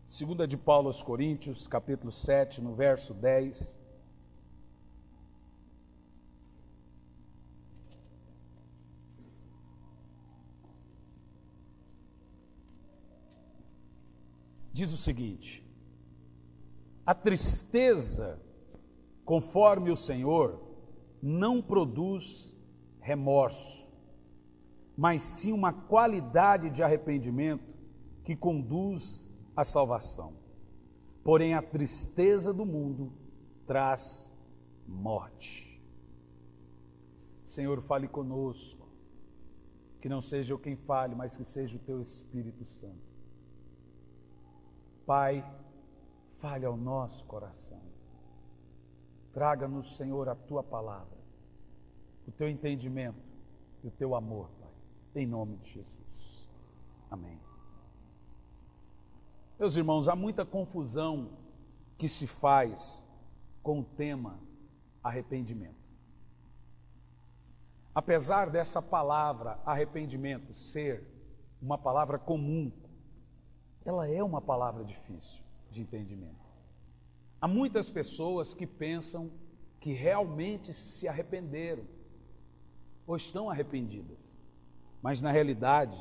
Segunda de Paulo aos Coríntios, capítulo 7, no verso 10. Diz o seguinte: a tristeza, conforme o Senhor, não produz remorso, mas sim uma qualidade de arrependimento que conduz à salvação. Porém, a tristeza do mundo traz morte. Senhor, fale conosco, que não seja eu quem fale, mas que seja o Teu Espírito Santo. Pai, fale ao nosso coração. Traga-nos, Senhor, a Tua palavra, o Teu entendimento e o Teu amor, Pai, em nome de Jesus. Amém. Meus irmãos, há muita confusão que se faz com o tema arrependimento. Apesar dessa palavra arrependimento ser uma palavra comum, ela é uma palavra difícil de entendimento. Há muitas pessoas que pensam que realmente se arrependeram ou estão arrependidas, mas na realidade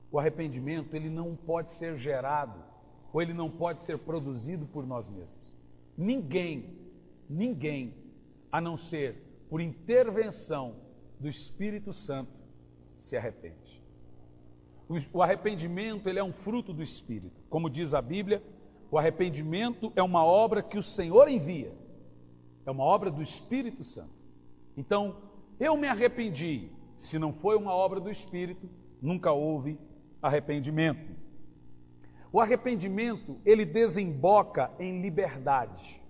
o arrependimento ele não pode ser gerado ou ele não pode ser produzido por nós mesmos. Ninguém, a não ser por intervenção do Espírito Santo, se arrepende. O arrependimento ele é um fruto do Espírito. Como diz a Bíblia, o arrependimento é uma obra que o Senhor envia, é uma obra do Espírito Santo. Então, eu me arrependi, se não foi uma obra do Espírito, nunca houve arrependimento. O arrependimento, ele desemboca em liberdade.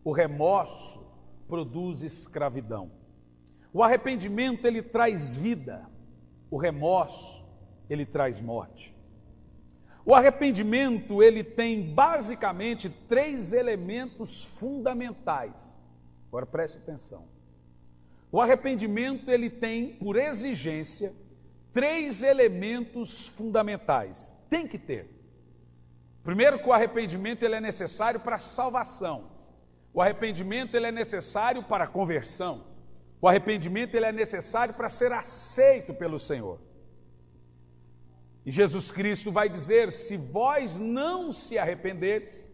O remorso produz escravidão. O arrependimento, ele traz vida. O remorso, ele traz morte. O arrependimento, ele tem basicamente 3 elementos fundamentais. Agora preste atenção. O arrependimento, ele tem, por exigência, 3 elementos fundamentais. Tem que ter. Primeiro, que o arrependimento ele é necessário para a salvação. O arrependimento ele é necessário para a conversão. O arrependimento ele é necessário para ser aceito pelo Senhor. E Jesus Cristo vai dizer: se vós não se arrependeres,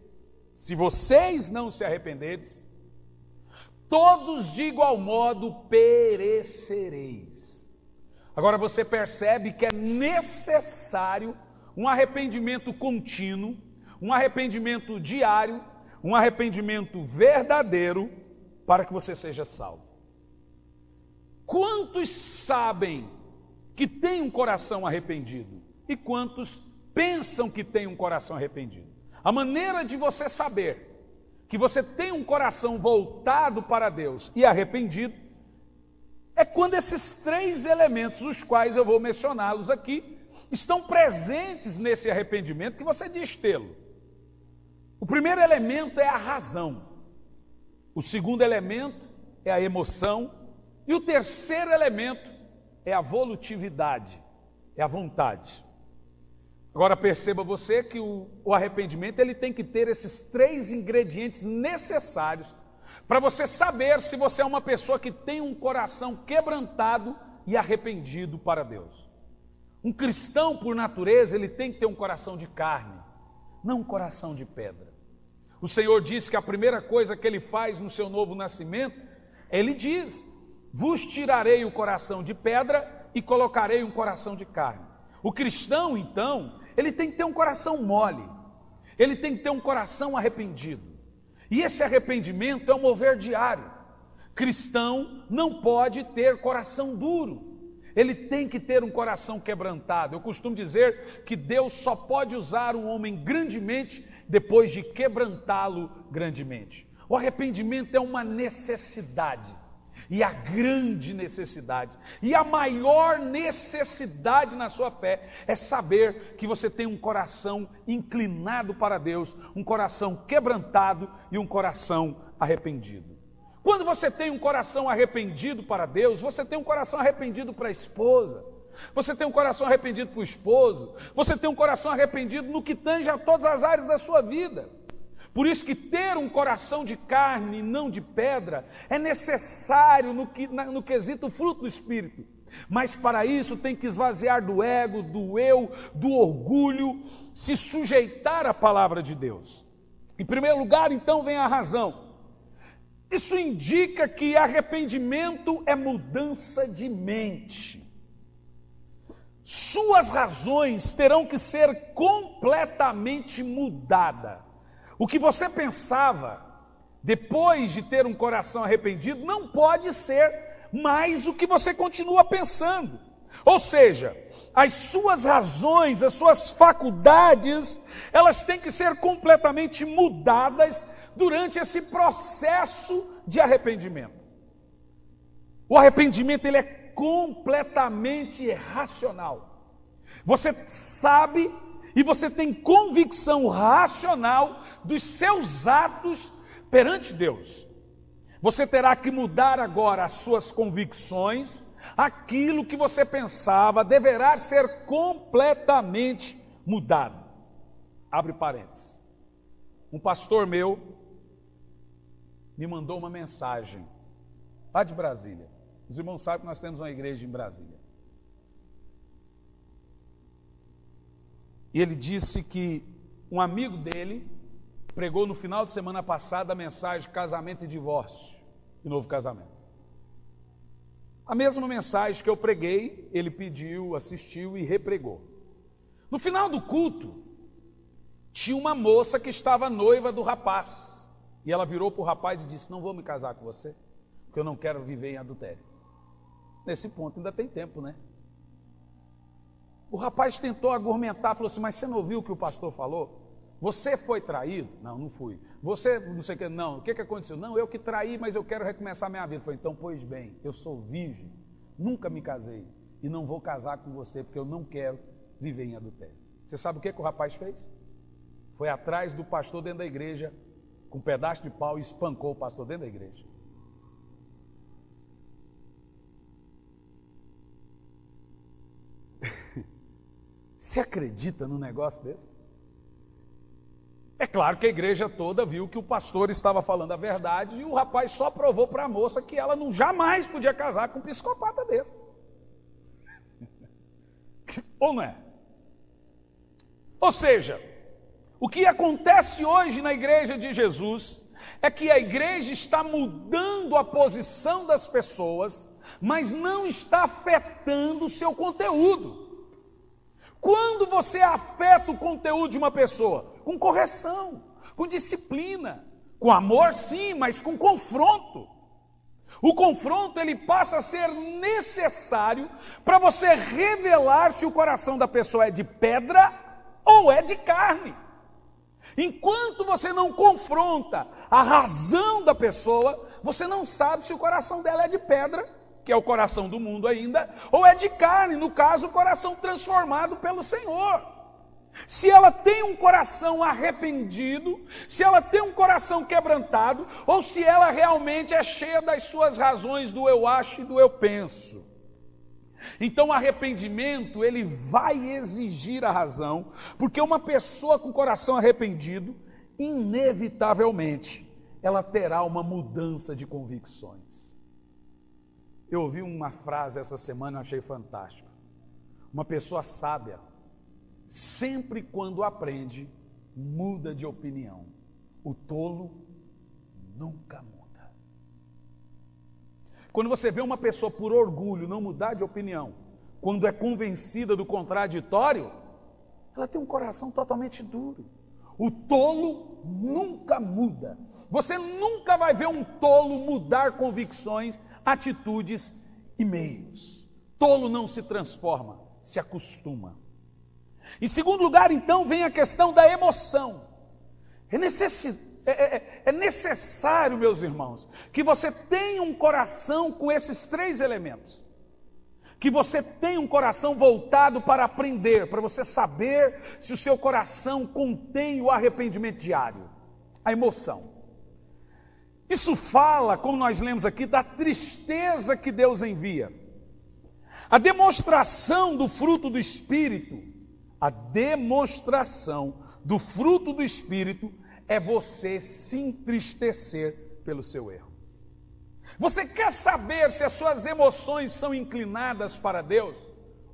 se vocês não se arrependeres, todos de igual modo perecereis. Agora você percebe que é necessário um arrependimento contínuo, um arrependimento diário, um arrependimento verdadeiro para que você seja salvo. Quantos sabem que tem um coração arrependido? E quantos pensam que tem um coração arrependido? A maneira de você saber que você tem um coração voltado para Deus e arrependido é quando esses 3 elementos, os quais eu vou mencioná-los aqui, estão presentes nesse arrependimento que você diz tê-lo. O primeiro elemento é a razão. O segundo elemento é a emoção. E o terceiro elemento é a volutividade, é a vontade. Agora perceba você que o arrependimento ele tem que ter esses 3 ingredientes necessários para você saber se você é uma pessoa que tem um coração quebrantado e arrependido para Deus. Um cristão, por natureza, ele tem que ter um coração de carne, não um coração de pedra. O Senhor disse que a primeira coisa que Ele faz no seu novo nascimento, Ele diz: vos tirarei o coração de pedra e colocarei um coração de carne. O cristão, então, ele tem que ter um coração mole, ele tem que ter um coração arrependido. E esse arrependimento é um mover diário. Cristão não pode ter coração duro, ele tem que ter um coração quebrantado. Eu costumo dizer que Deus só pode usar um homem grandemente depois de quebrantá-lo grandemente. O arrependimento é uma necessidade. E a grande necessidade, e a maior necessidade na sua fé é saber que você tem um coração inclinado para Deus, um coração quebrantado e um coração arrependido. Quando você tem um coração arrependido para Deus, você tem um coração arrependido para a esposa, você tem um coração arrependido para o esposo, você tem um coração arrependido no que tange a todas as áreas da sua vida. Por isso que ter um coração de carne e não de pedra é necessário no quesito fruto do Espírito. Mas para isso tem que esvaziar do ego, do eu, do orgulho, se sujeitar à palavra de Deus. Em primeiro lugar, então, vem a razão. Isso indica que arrependimento é mudança de mente. Suas razões terão que ser completamente mudadas. O que você pensava depois de ter um coração arrependido não pode ser mais o que você continua pensando. Ou seja, as suas razões, as suas faculdades, elas têm que ser completamente mudadas durante esse processo de arrependimento. O arrependimento ele é completamente racional. Você sabe e você tem convicção racional dos seus atos perante Deus. Você terá que mudar agora as suas convicções, aquilo que você pensava deverá ser completamente mudado. Abre parênteses. Um pastor meu me mandou uma mensagem lá de Brasília. Os irmãos sabem que nós temos uma igreja em Brasília. E ele disse que um amigo dele pregou no final de semana passada a mensagem de casamento e divórcio e novo casamento. A mesma mensagem que eu preguei, ele pediu, assistiu e repregou. No final do culto, tinha uma moça que estava noiva do rapaz. E ela virou para o rapaz e disse: não vou me casar com você, porque eu não quero viver em adultério. Nesse ponto ainda tem tempo, né? O rapaz tentou argumentar, falou assim: mas você não ouviu o que o pastor falou? Você foi traído? Não, não fui. Você, não sei o que, não. O que aconteceu? Não, eu que traí, mas eu quero recomeçar minha vida. Falei: então, pois bem, eu sou virgem, nunca me casei e não vou casar com você, porque eu não quero viver em adultério. Você sabe o que o rapaz fez? Foi atrás do pastor dentro da igreja, com um pedaço de pau, e espancou o pastor dentro da igreja. Você acredita num negócio desse? É claro que a igreja toda viu que o pastor estava falando a verdade e o rapaz só provou para a moça que ela não jamais podia casar com um psicopata desse. Ou não é? Ou seja, o que acontece hoje na igreja de Jesus é que a igreja está mudando a posição das pessoas, mas não está afetando o seu conteúdo. Quando você afeta o conteúdo de uma pessoa? Com correção, com disciplina, com amor sim, mas com confronto. O confronto ele passa a ser necessário para você revelar se o coração da pessoa é de pedra ou é de carne. Enquanto você não confronta a razão da pessoa, você não sabe se o coração dela é de pedra, que é o coração do mundo ainda, ou é de carne, no caso, o coração transformado pelo Senhor. Se ela tem um coração arrependido, se ela tem um coração quebrantado, ou se ela realmente é cheia das suas razões do eu acho e do eu penso. Então o arrependimento, ele vai exigir a razão, porque uma pessoa com coração arrependido, inevitavelmente, ela terá uma mudança de convicções. Eu ouvi uma frase essa semana, eu achei fantástico. Uma pessoa sábia, sempre quando aprende, muda de opinião. O tolo nunca muda. Quando você vê uma pessoa por orgulho não mudar de opinião, quando é convencida do contraditório, ela tem um coração totalmente duro. O tolo nunca muda. Você nunca vai ver um tolo mudar convicções, atitudes e meios. Tolo não se transforma, se acostuma. Em segundo lugar, então, vem a questão da emoção. É necessário, meus irmãos, que você tenha um coração com esses três elementos. Que você tenha um coração voltado para aprender, para você saber se o seu coração contém o arrependimento diário, a emoção. Isso fala, como nós lemos aqui, da tristeza que Deus envia. A demonstração do fruto do Espírito, a demonstração do fruto do Espírito é você se entristecer pelo seu erro. Você quer saber se as suas emoções são inclinadas para Deus?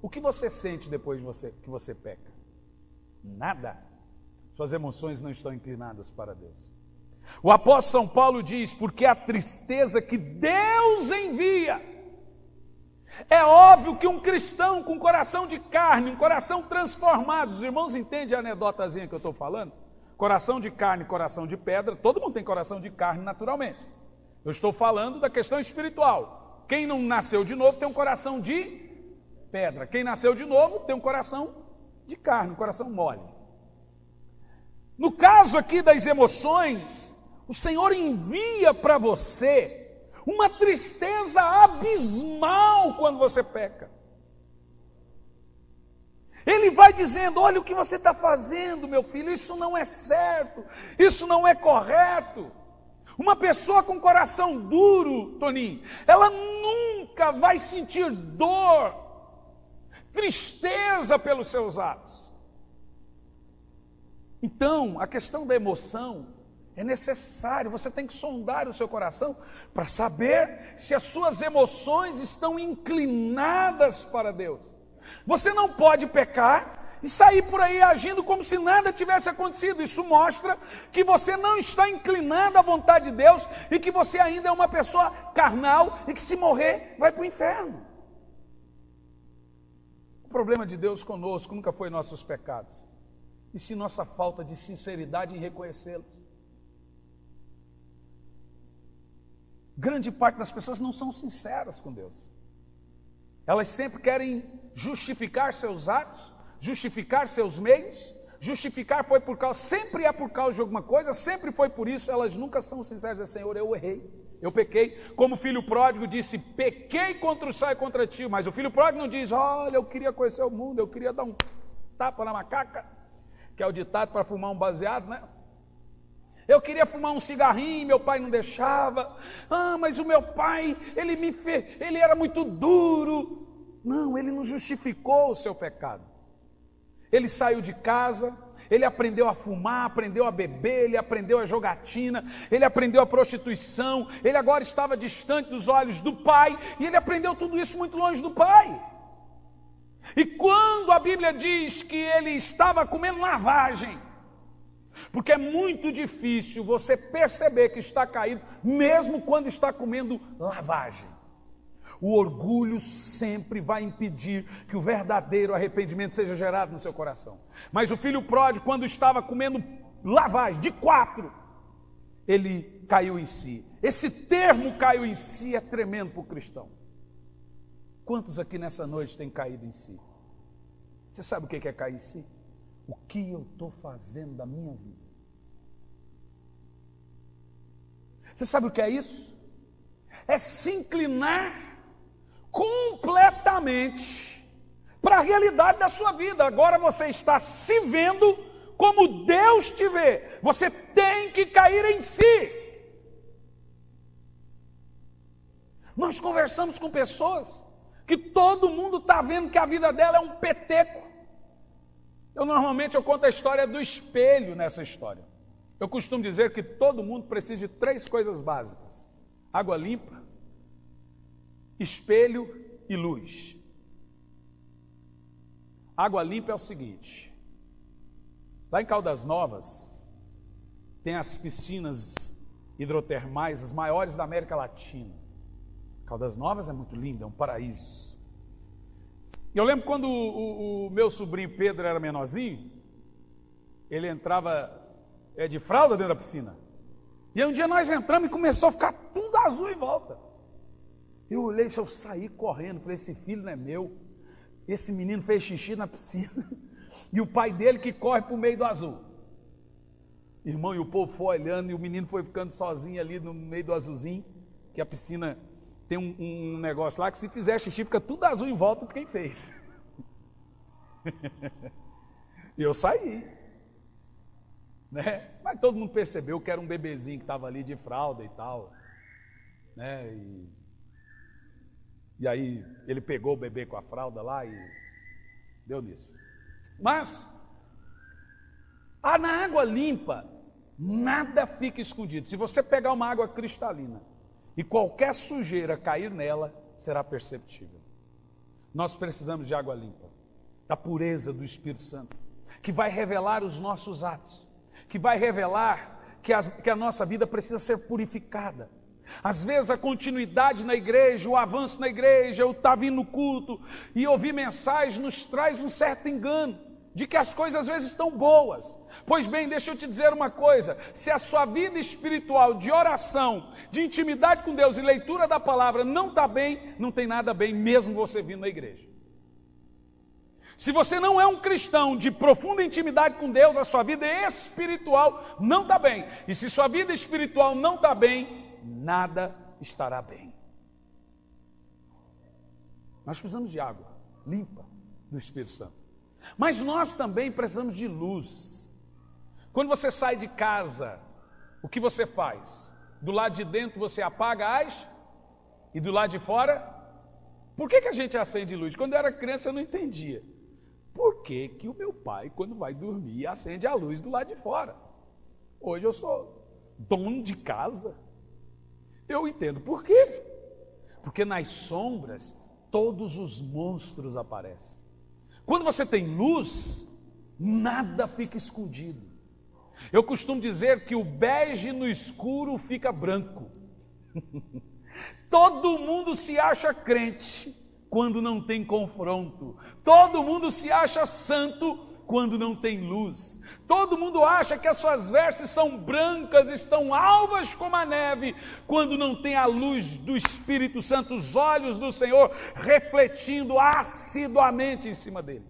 O que você sente depois que você peca? Nada. Suas emoções não estão inclinadas para Deus. O apóstolo São Paulo diz, porque a tristeza que Deus envia. É óbvio que um cristão com coração de carne, um coração transformado, os irmãos entendem a anedotazinha que eu estou falando? Coração de carne, coração de pedra, todo mundo tem coração de carne naturalmente. Eu estou falando da questão espiritual. Quem não nasceu de novo tem um coração de pedra. Quem nasceu de novo tem um coração de carne, um coração mole. No caso aqui das emoções, o Senhor envia para você uma tristeza abismal quando você peca. Ele vai dizendo, olha o que você está fazendo, meu filho, isso não é certo, isso não é correto. Uma pessoa com coração duro, Toninho, ela nunca vai sentir dor, tristeza pelos seus atos. Então, a questão da emoção é necessário, você tem que sondar o seu coração para saber se as suas emoções estão inclinadas para Deus. Você não pode pecar e sair por aí agindo como se nada tivesse acontecido. Isso mostra que você não está inclinado à vontade de Deus e que você ainda é uma pessoa carnal e que se morrer vai para o inferno. O problema de Deus conosco nunca foi nossos pecados, e sim nossa falta de sinceridade em reconhecê-los. Grande parte das pessoas não são sinceras com Deus. Elas sempre querem justificar seus atos, justificar seus meios, justificar sempre é por causa de alguma coisa, sempre foi por isso. Elas nunca são sinceras, dizem, Senhor, eu errei, eu pequei. Como o filho pródigo disse, pequei contra o céu e contra ti. Mas o filho pródigo não diz, olha, eu queria conhecer o mundo, eu queria dar um tapa na macaca, que é o ditado para fumar um baseado, né? Eu queria fumar um cigarrinho, meu pai não deixava. Mas o meu pai, ele era muito duro. Não, ele não justificou o seu pecado. Ele saiu de casa, ele aprendeu a fumar, aprendeu a beber, ele aprendeu a jogatina, ele aprendeu a prostituição, ele agora estava distante dos olhos do pai, e ele aprendeu tudo isso muito longe do pai. E quando a Bíblia diz que ele estava comendo lavagem, porque é muito difícil você perceber que está caído, mesmo quando está comendo lavagem. O orgulho sempre vai impedir que o verdadeiro arrependimento seja gerado no seu coração. Mas o filho pródigo, quando estava comendo lavagem de 4, ele caiu em si. Esse termo caiu em si é tremendo para o cristão. Quantos aqui nessa noite têm caído em si? Você sabe o que é cair em si? O que eu estou fazendo da minha vida? Você sabe o que é isso? É se inclinar completamente para a realidade da sua vida. Agora você está se vendo como Deus te vê. Você tem que cair em si. Nós conversamos com pessoas que todo mundo está vendo que a vida dela é um peteco. Normalmente eu conto a história do espelho nessa história. Eu costumo dizer que todo mundo precisa de 3 coisas básicas: água limpa, espelho e luz. Água limpa é o seguinte: lá em Caldas Novas tem as piscinas hidrotermais, as maiores da América Latina. Caldas Novas é muito lindo, é um paraíso. E eu lembro quando o meu sobrinho Pedro era menorzinho, ele entrava de fralda dentro da piscina. E aí um dia nós entramos e começou a ficar tudo azul em volta. Eu olhei, eu saí correndo, falei, esse filho não é meu. Esse menino fez xixi na piscina. E o pai dele que corre para o meio do azul. Irmão, e o povo foi olhando e o menino foi ficando sozinho ali no meio do azulzinho, que a piscina tem um negócio lá que se fizer xixi fica tudo azul em volta de quem fez. E eu saí, né? Mas todo mundo percebeu que era um bebezinho que estava ali de fralda e tal, né? E aí ele pegou o bebê com a fralda lá e deu nisso. Mas na água limpa, nada fica escondido. Se você pegar uma água cristalina e qualquer sujeira cair nela, será perceptível. Nós precisamos de água limpa, da pureza do Espírito Santo, que vai revelar os nossos atos, que vai revelar que a nossa vida precisa ser purificada. Às vezes a continuidade na igreja, o avanço na igreja, o estar vindo no culto e ouvir mensagens nos traz um certo engano de que as coisas às vezes estão boas. Pois bem, deixa eu te dizer uma coisa, se a sua vida espiritual de oração, de intimidade com Deus e leitura da palavra não está bem, não tem nada bem mesmo você vindo na igreja. Se você não é um cristão de profunda intimidade com Deus, a sua vida espiritual não está bem. E se sua vida espiritual não está bem, nada estará bem. Nós precisamos de água limpa do Espírito Santo. Mas nós também precisamos de luz. Quando você sai de casa, o que você faz? Do lado de dentro você apaga as e do lado de fora? Por que a gente acende luz? Quando eu era criança eu não entendia. Por que o meu pai, quando vai dormir, acende a luz do lado de fora? Hoje eu sou dono de casa. Eu entendo. Por quê? Porque nas sombras todos os monstros aparecem. Quando você tem luz, nada fica escondido. Eu costumo dizer que o bege no escuro fica branco. Todo mundo se acha crente quando não tem confronto. Todo mundo se acha santo quando não tem luz. Todo mundo acha que as suas vestes são brancas, estão alvas como a neve, quando não tem a luz do Espírito Santo, os olhos do Senhor refletindo assiduamente em cima dele.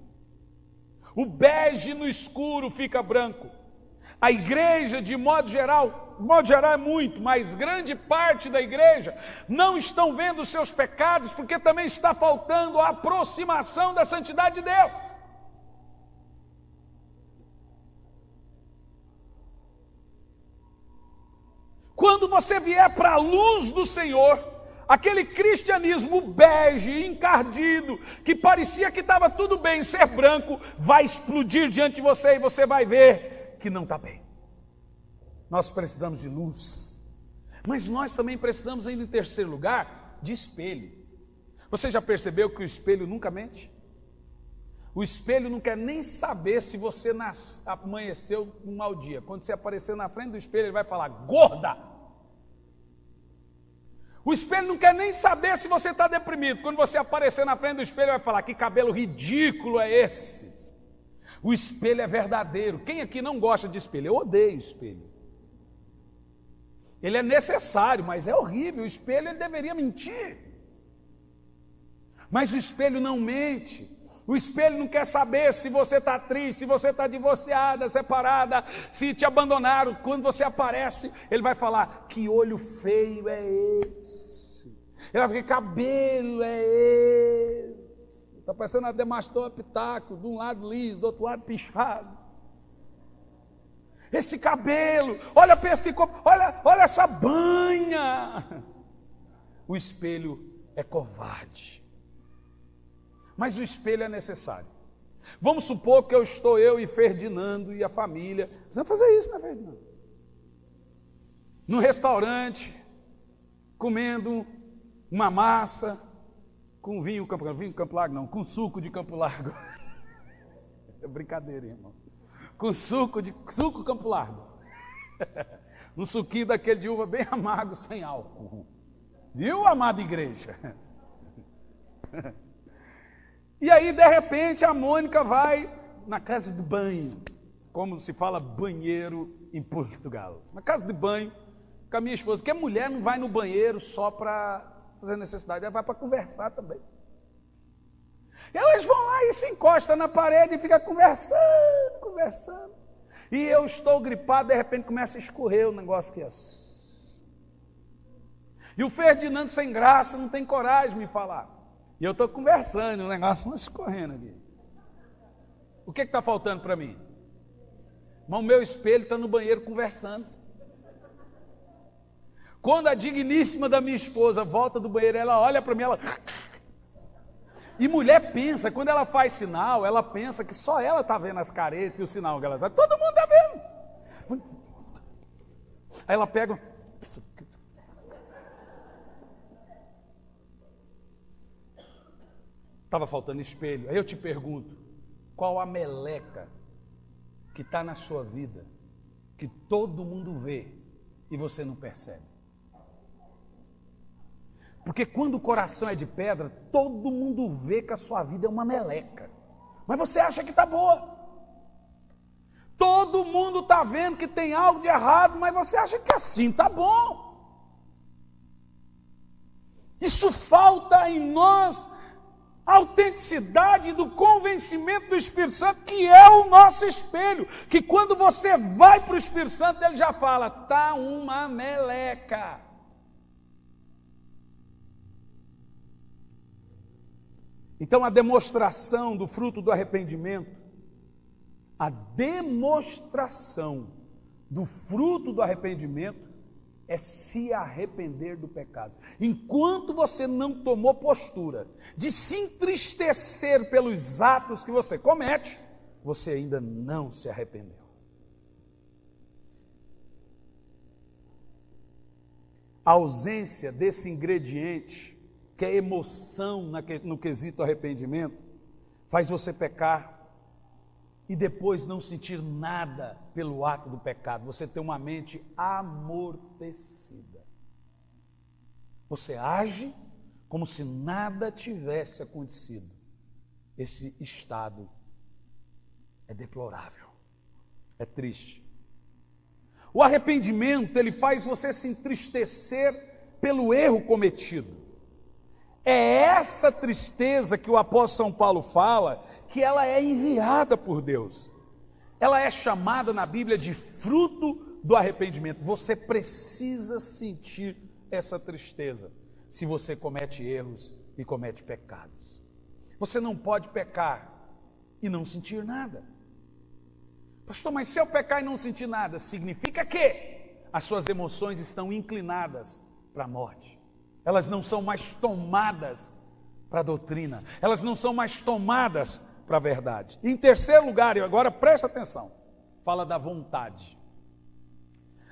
O bege no escuro fica branco. A igreja, de modo geral é muito, mas grande parte da igreja não estão vendo os seus pecados, porque também está faltando a aproximação da santidade de Deus. Quando você vier para a luz do Senhor, aquele cristianismo bege, encardido, que parecia que estava tudo bem ser branco, vai explodir diante de você e você vai ver que não está bem. Nós precisamos de luz, mas nós também precisamos, ainda em terceiro lugar, de espelho. Você já percebeu que o espelho nunca mente? O espelho não quer nem saber se você amanheceu um mau dia. Quando você aparecer na frente do espelho, ele vai falar, gorda! O espelho não quer nem saber se você está deprimido. Quando você aparecer na frente do espelho, ele vai falar, que cabelo ridículo é esse? O espelho é verdadeiro. Quem aqui não gosta de espelho? Eu odeio espelho. Ele é necessário, mas é horrível. O espelho ele deveria mentir. Mas o espelho não mente. O espelho não quer saber se você está triste, se você está divorciada, separada, se te abandonaram. Quando você aparece, ele vai falar, que olho feio é esse? Ele vai falar, que cabelo é esse? Está parecendo a Demastor Pitácio, de um lado liso, do outro lado pichado. Esse cabelo, olha para esse corpo, olha essa banha. O espelho é covarde. Mas o espelho é necessário. Vamos supor que eu e Ferdinando e a família. Precisamos fazer isso, né, Ferdinando? No restaurante, comendo uma massa, com vinho Campo Largo não, com suco de Campo Largo. É brincadeira, irmão. Com suco Campo Largo. Um suquinho daquele de uva bem amargo, sem álcool. Viu, amada igreja? E aí, de repente, a Mônica vai na casa de banho, como se fala banheiro em Portugal. Na casa de banho, com a minha esposa, porque a mulher não vai no banheiro só para fazer necessidade, ela vai para conversar também. E elas vão lá e se encostam na parede e ficam conversando. E eu estou gripado, de repente começa a escorrer o negócio que é assim. E o Ferdinando, sem graça, não tem coragem de me falar. E eu estou conversando, o negócio não escorrendo aqui. O que está faltando para mim? Mas o meu espelho está no banheiro conversando. Quando a digníssima da minha esposa volta do banheiro, ela olha para mim, ela E mulher pensa, quando ela faz sinal, ela pensa que só ela está vendo as caretas e o sinal que ela faz. Todo mundo está vendo. Aí ela pega... Estava faltando espelho. Aí eu te pergunto, qual a meleca que está na sua vida, que todo mundo vê e você não percebe? Porque quando o coração é de pedra, todo mundo vê que a sua vida é uma meleca. Mas você acha que está boa. Todo mundo está vendo que tem algo de errado, mas você acha que assim está bom. Isso falta em nós a autenticidade do convencimento do Espírito Santo, que é o nosso espelho. Que quando você vai para o Espírito Santo, ele já fala, está uma meleca. Então a demonstração do fruto do arrependimento, a demonstração do fruto do arrependimento é se arrepender do pecado. Enquanto você não tomou postura de se entristecer pelos atos que você comete, você ainda não se arrependeu. A ausência desse ingrediente, que é emoção no quesito arrependimento, faz você pecar e depois não sentir nada pelo ato do pecado. Você tem uma mente amortecida. Você age como se nada tivesse acontecido. Esse estado é deplorável, é triste. O arrependimento, ele faz você se entristecer pelo erro cometido. É essa tristeza que o apóstolo São Paulo fala, que ela é enviada por Deus. Ela é chamada na Bíblia de fruto do arrependimento. Você precisa sentir essa tristeza se você comete erros e comete pecados. Você não pode pecar e não sentir nada. Pastor, mas se eu pecar e não sentir nada, significa que as suas emoções estão inclinadas para a morte. Elas não são mais tomadas para a doutrina. Elas não são mais tomadas para a verdade. Em terceiro lugar, e agora presta atenção, fala da vontade.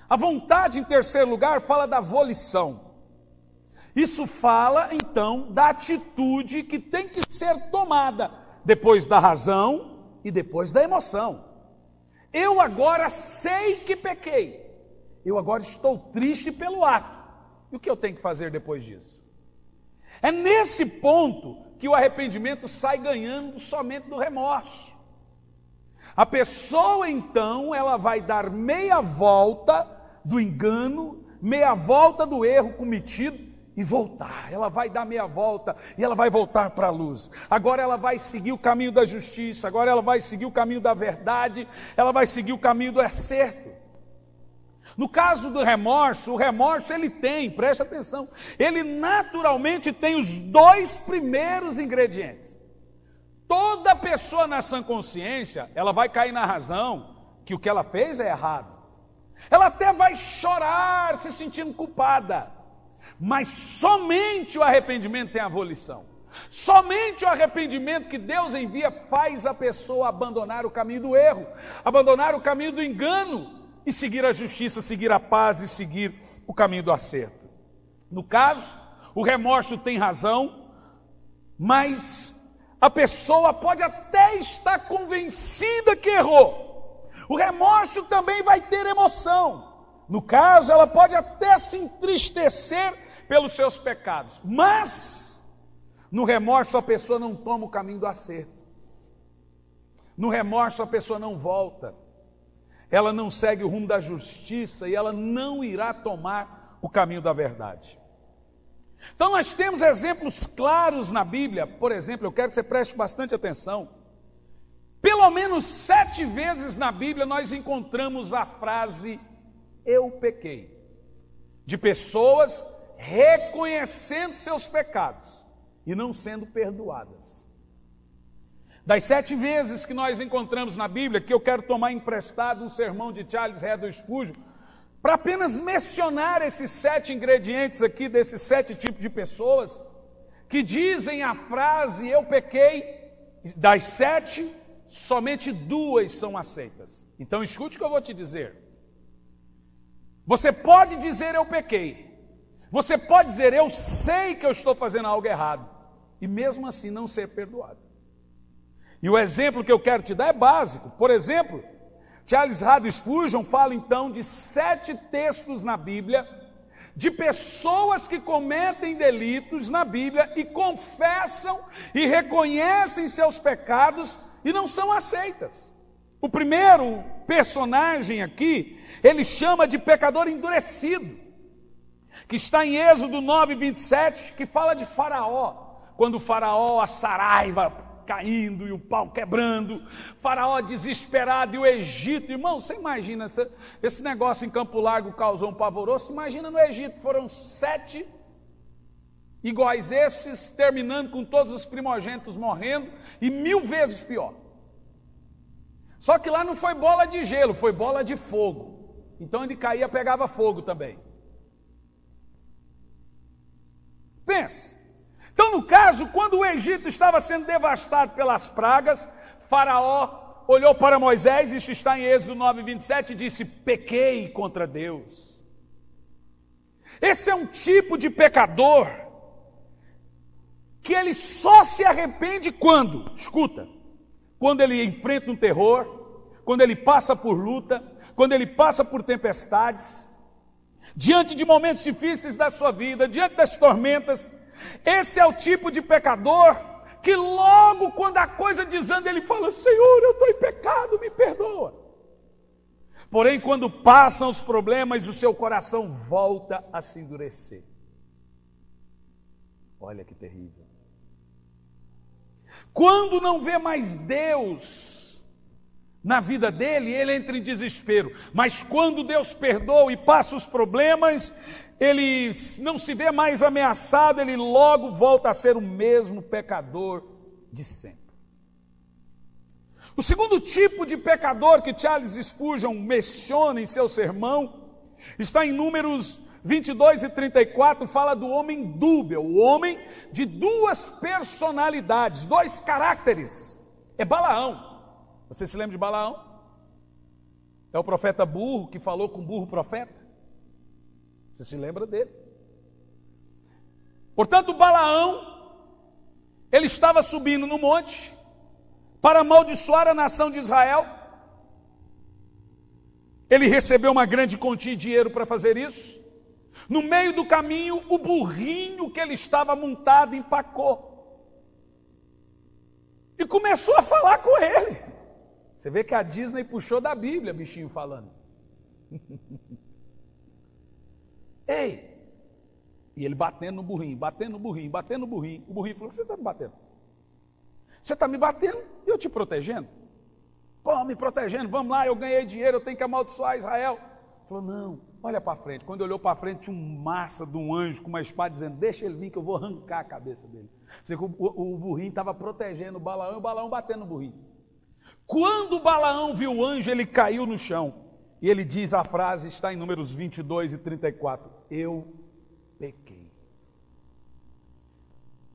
A vontade, em terceiro lugar, fala da volição. Isso fala, então, da atitude que tem que ser tomada depois da razão e depois da emoção. Eu agora sei que pequei. Eu agora estou triste pelo ato. E o que eu tenho que fazer depois disso? É nesse ponto que o arrependimento sai ganhando somente do remorso. A pessoa, então, ela vai dar meia volta do engano, meia volta do erro cometido e voltar. Ela vai dar meia volta e ela vai voltar para a luz. Agora ela vai seguir o caminho da justiça, agora ela vai seguir o caminho da verdade, ela vai seguir o caminho do acerto. No caso do remorso, o remorso ele tem, preste atenção, ele naturalmente tem os dois primeiros ingredientes. Toda pessoa na sã consciência, ela vai cair na razão que o que ela fez é errado. Ela até vai chorar se sentindo culpada, mas somente o arrependimento tem a volição. Somente o arrependimento que Deus envia faz a pessoa abandonar o caminho do erro, abandonar o caminho do engano, e seguir a justiça, seguir a paz e seguir o caminho do acerto. No caso, o remorso tem razão, mas a pessoa pode até estar convencida que errou. O remorso também vai ter emoção. No caso, ela pode até se entristecer pelos seus pecados, mas no remorso a pessoa não toma o caminho do acerto. No remorso a pessoa não volta. Ela não segue o rumo da justiça e ela não irá tomar o caminho da verdade. Então nós temos exemplos claros na Bíblia. Por exemplo, eu quero que você preste bastante atenção. Pelo menos 7 vezes na Bíblia nós encontramos a frase eu pequei, de pessoas reconhecendo seus pecados e não sendo perdoadas. Das 7 vezes que nós encontramos na Bíblia, que eu quero tomar emprestado um sermão de Charles Haddon Spurgeon, para apenas mencionar esses 7 ingredientes aqui, desses 7 tipos de pessoas, que dizem a frase eu pequei, das 7, somente 2 são aceitas. Então escute o que eu vou te dizer. Você pode dizer eu pequei. Você pode dizer eu sei que eu estou fazendo algo errado. E mesmo assim não ser perdoado. E o exemplo que eu quero te dar é básico. Por exemplo, Charles Haddon Spurgeon fala então de 7 textos na Bíblia de pessoas que cometem delitos na Bíblia e confessam e reconhecem seus pecados e não são aceitas. O primeiro personagem aqui, ele chama de pecador endurecido, que está em Êxodo 9:27, que fala de Faraó. Quando o Faraó, a Saraiva caindo e o pau quebrando, Faraó desesperado e o Egito, irmão, você imagina, esse negócio em Campo Largo causou um pavoroso, imagina no Egito, foram 7 iguais esses, terminando com todos os primogênitos morrendo, e 1000 vezes pior. Só que lá não foi bola de gelo, foi bola de fogo, então ele caía, pegava fogo também. Pense. Então, no caso, quando o Egito estava sendo devastado pelas pragas, Faraó olhou para Moisés, isso está em Êxodo 9:27, e disse: pequei contra Deus. Esse é um tipo de pecador que ele só se arrepende quando, escuta, quando ele enfrenta um terror, quando ele passa por luta, quando ele passa por tempestades, diante de momentos difíceis da sua vida, diante das tormentas. Esse é o tipo de pecador que logo quando a coisa desanda ele fala: Senhor, eu estou em pecado, me perdoa. Porém, quando passam os problemas, o seu coração volta a se endurecer. Olha que terrível. Quando não vê mais Deus na vida dele, ele entra em desespero. Mas quando Deus perdoa e passa os problemas, ele não se vê mais ameaçado, ele logo volta a ser o mesmo pecador de sempre. O segundo tipo de pecador que Charles Spurgeon menciona em seu sermão está em Números 22:34, fala do homem dúbio, o homem de 2 personalidades, 2 caracteres. É Balaão. Você se lembra de Balaão? É o profeta burro que falou com o burro profeta. Você se lembra dele? Portanto, Balaão, ele estava subindo no monte para amaldiçoar a nação de Israel. Ele recebeu uma grande quantia de dinheiro para fazer isso. No meio do caminho, o burrinho que ele estava montado empacou. E começou a falar com ele. Você vê que a Disney puxou da Bíblia, bichinho falando. Ei! E ele batendo no burrinho, batendo no burrinho, batendo no burrinho. O burrinho falou: o que você está me batendo? Você está me batendo e eu te protegendo? Pô, me protegendo, vamos lá, eu ganhei dinheiro, eu tenho que amaldiçoar Israel. Ele falou: não, olha para frente. Quando olhou para frente, tinha um massa de um anjo com uma espada dizendo: deixa ele vir que eu vou arrancar a cabeça dele. O burrinho estava protegendo o Balaão e o Balaão batendo no burrinho. Quando o Balaão viu o anjo, ele caiu no chão. E ele diz a frase, está em Números 22:34, eu pequei.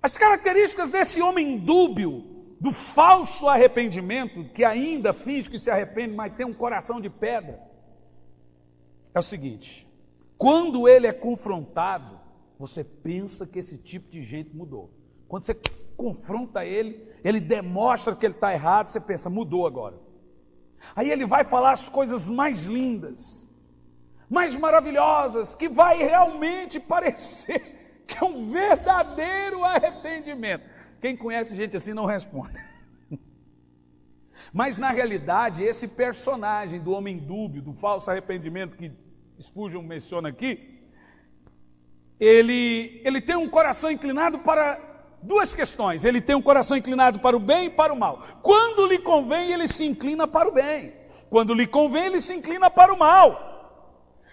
As características desse homem dúbio, do falso arrependimento, que ainda finge que se arrepende, mas tem um coração de pedra, é o seguinte: quando ele é confrontado, você pensa que esse tipo de gente mudou. Quando você confronta ele, ele demonstra que ele está errado, você pensa, mudou agora. Aí ele vai falar as coisas mais lindas, mais maravilhosas, que vai realmente parecer que é um verdadeiro arrependimento. Quem conhece gente assim não responde. Mas na realidade, esse personagem do homem dúbio, do falso arrependimento que Spurgeon menciona aqui, ele tem um coração inclinado para 2 questões. Ele tem um coração inclinado para o bem e para o mal. Quando lhe convém, ele se inclina para o bem. Quando lhe convém, ele se inclina para o mal.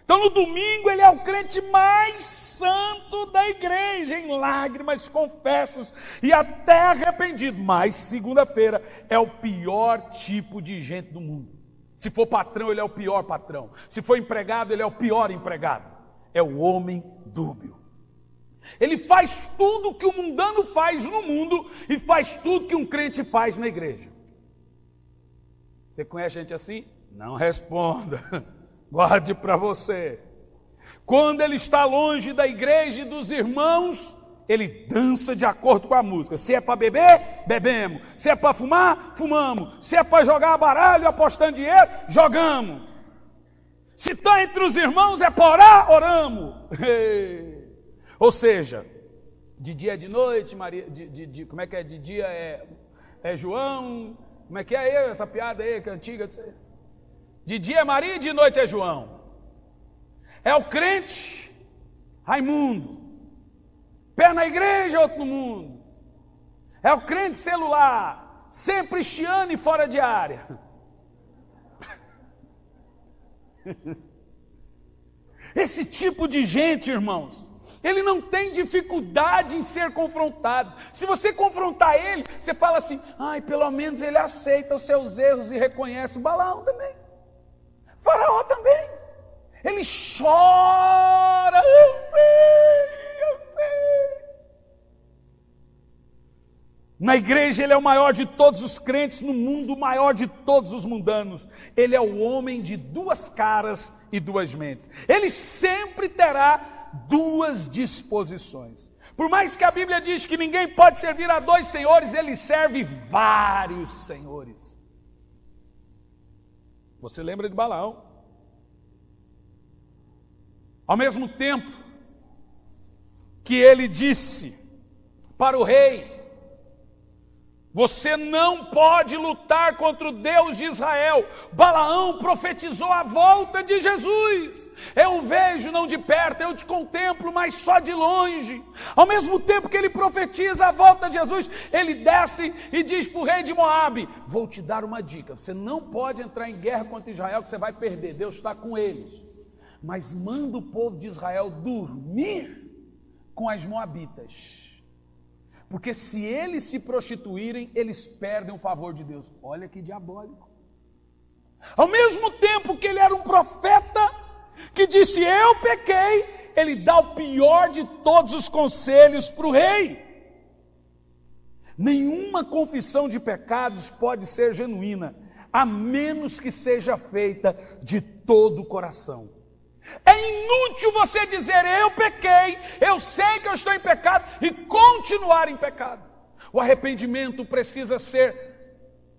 Então no domingo ele é o crente mais santo da igreja, em lágrimas, confessos e até arrependido. Mas segunda-feira é o pior tipo de gente do mundo. Se for patrão, ele é o pior patrão. Se for empregado, ele é o pior empregado. É o homem dúbio. Ele faz tudo que o mundano faz no mundo e faz tudo que um crente faz na igreja. Você conhece gente assim? Não responda. Guarde para você. Quando ele está longe da igreja e dos irmãos, ele dança de acordo com a música. Se é para beber, bebemos. Se é para fumar, fumamos. Se é para jogar baralho apostando dinheiro, jogamos. Se está entre os irmãos é para orar, oramos. Ou seja, de dia é de noite, Maria, como é que é? De dia é João. Como é que é essa piada aí que é antiga? De dia é Maria e de noite é João. É o crente Raimundo. Pé na igreja, outro no mundo. É o crente celular, sempre chiando e fora de área. Esse tipo de gente, irmãos, ele não tem dificuldade em ser confrontado. Se você confrontar ele, você fala assim, ai, pelo menos ele aceita os seus erros e reconhece. O Balaão também. O Faraó também. Ele chora, eu sei. Na igreja ele é o maior de todos os crentes, no mundo o maior de todos os mundanos. Ele é o homem de duas caras e duas mentes. Ele sempre terá duas disposições. Por mais que a Bíblia diz que ninguém pode servir a dois senhores, ele serve vários senhores. Você lembra de Balaão? Ao mesmo tempo que ele disse para o rei, você não pode lutar contra o Deus de Israel. Balaão profetizou a volta de Jesus. Eu o vejo não de perto, eu te contemplo, mas só de longe. Ao mesmo tempo que ele profetiza a volta de Jesus, ele desce e diz para o rei de Moabe, vou te dar uma dica, você não pode entrar em guerra contra Israel que você vai perder, Deus está com eles. Mas manda o povo de Israel dormir com as moabitas. Porque se eles se prostituírem, eles perdem o favor de Deus. Olha que diabólico. Ao mesmo tempo que ele era um profeta, que disse, eu pequei, ele dá o pior de todos os conselhos para o rei. Nenhuma confissão de pecados pode ser genuína, a menos que seja feita de todo o coração. É inútil você dizer, eu pequei, eu sei que eu estou em pecado, e continuar em pecado. O arrependimento precisa ser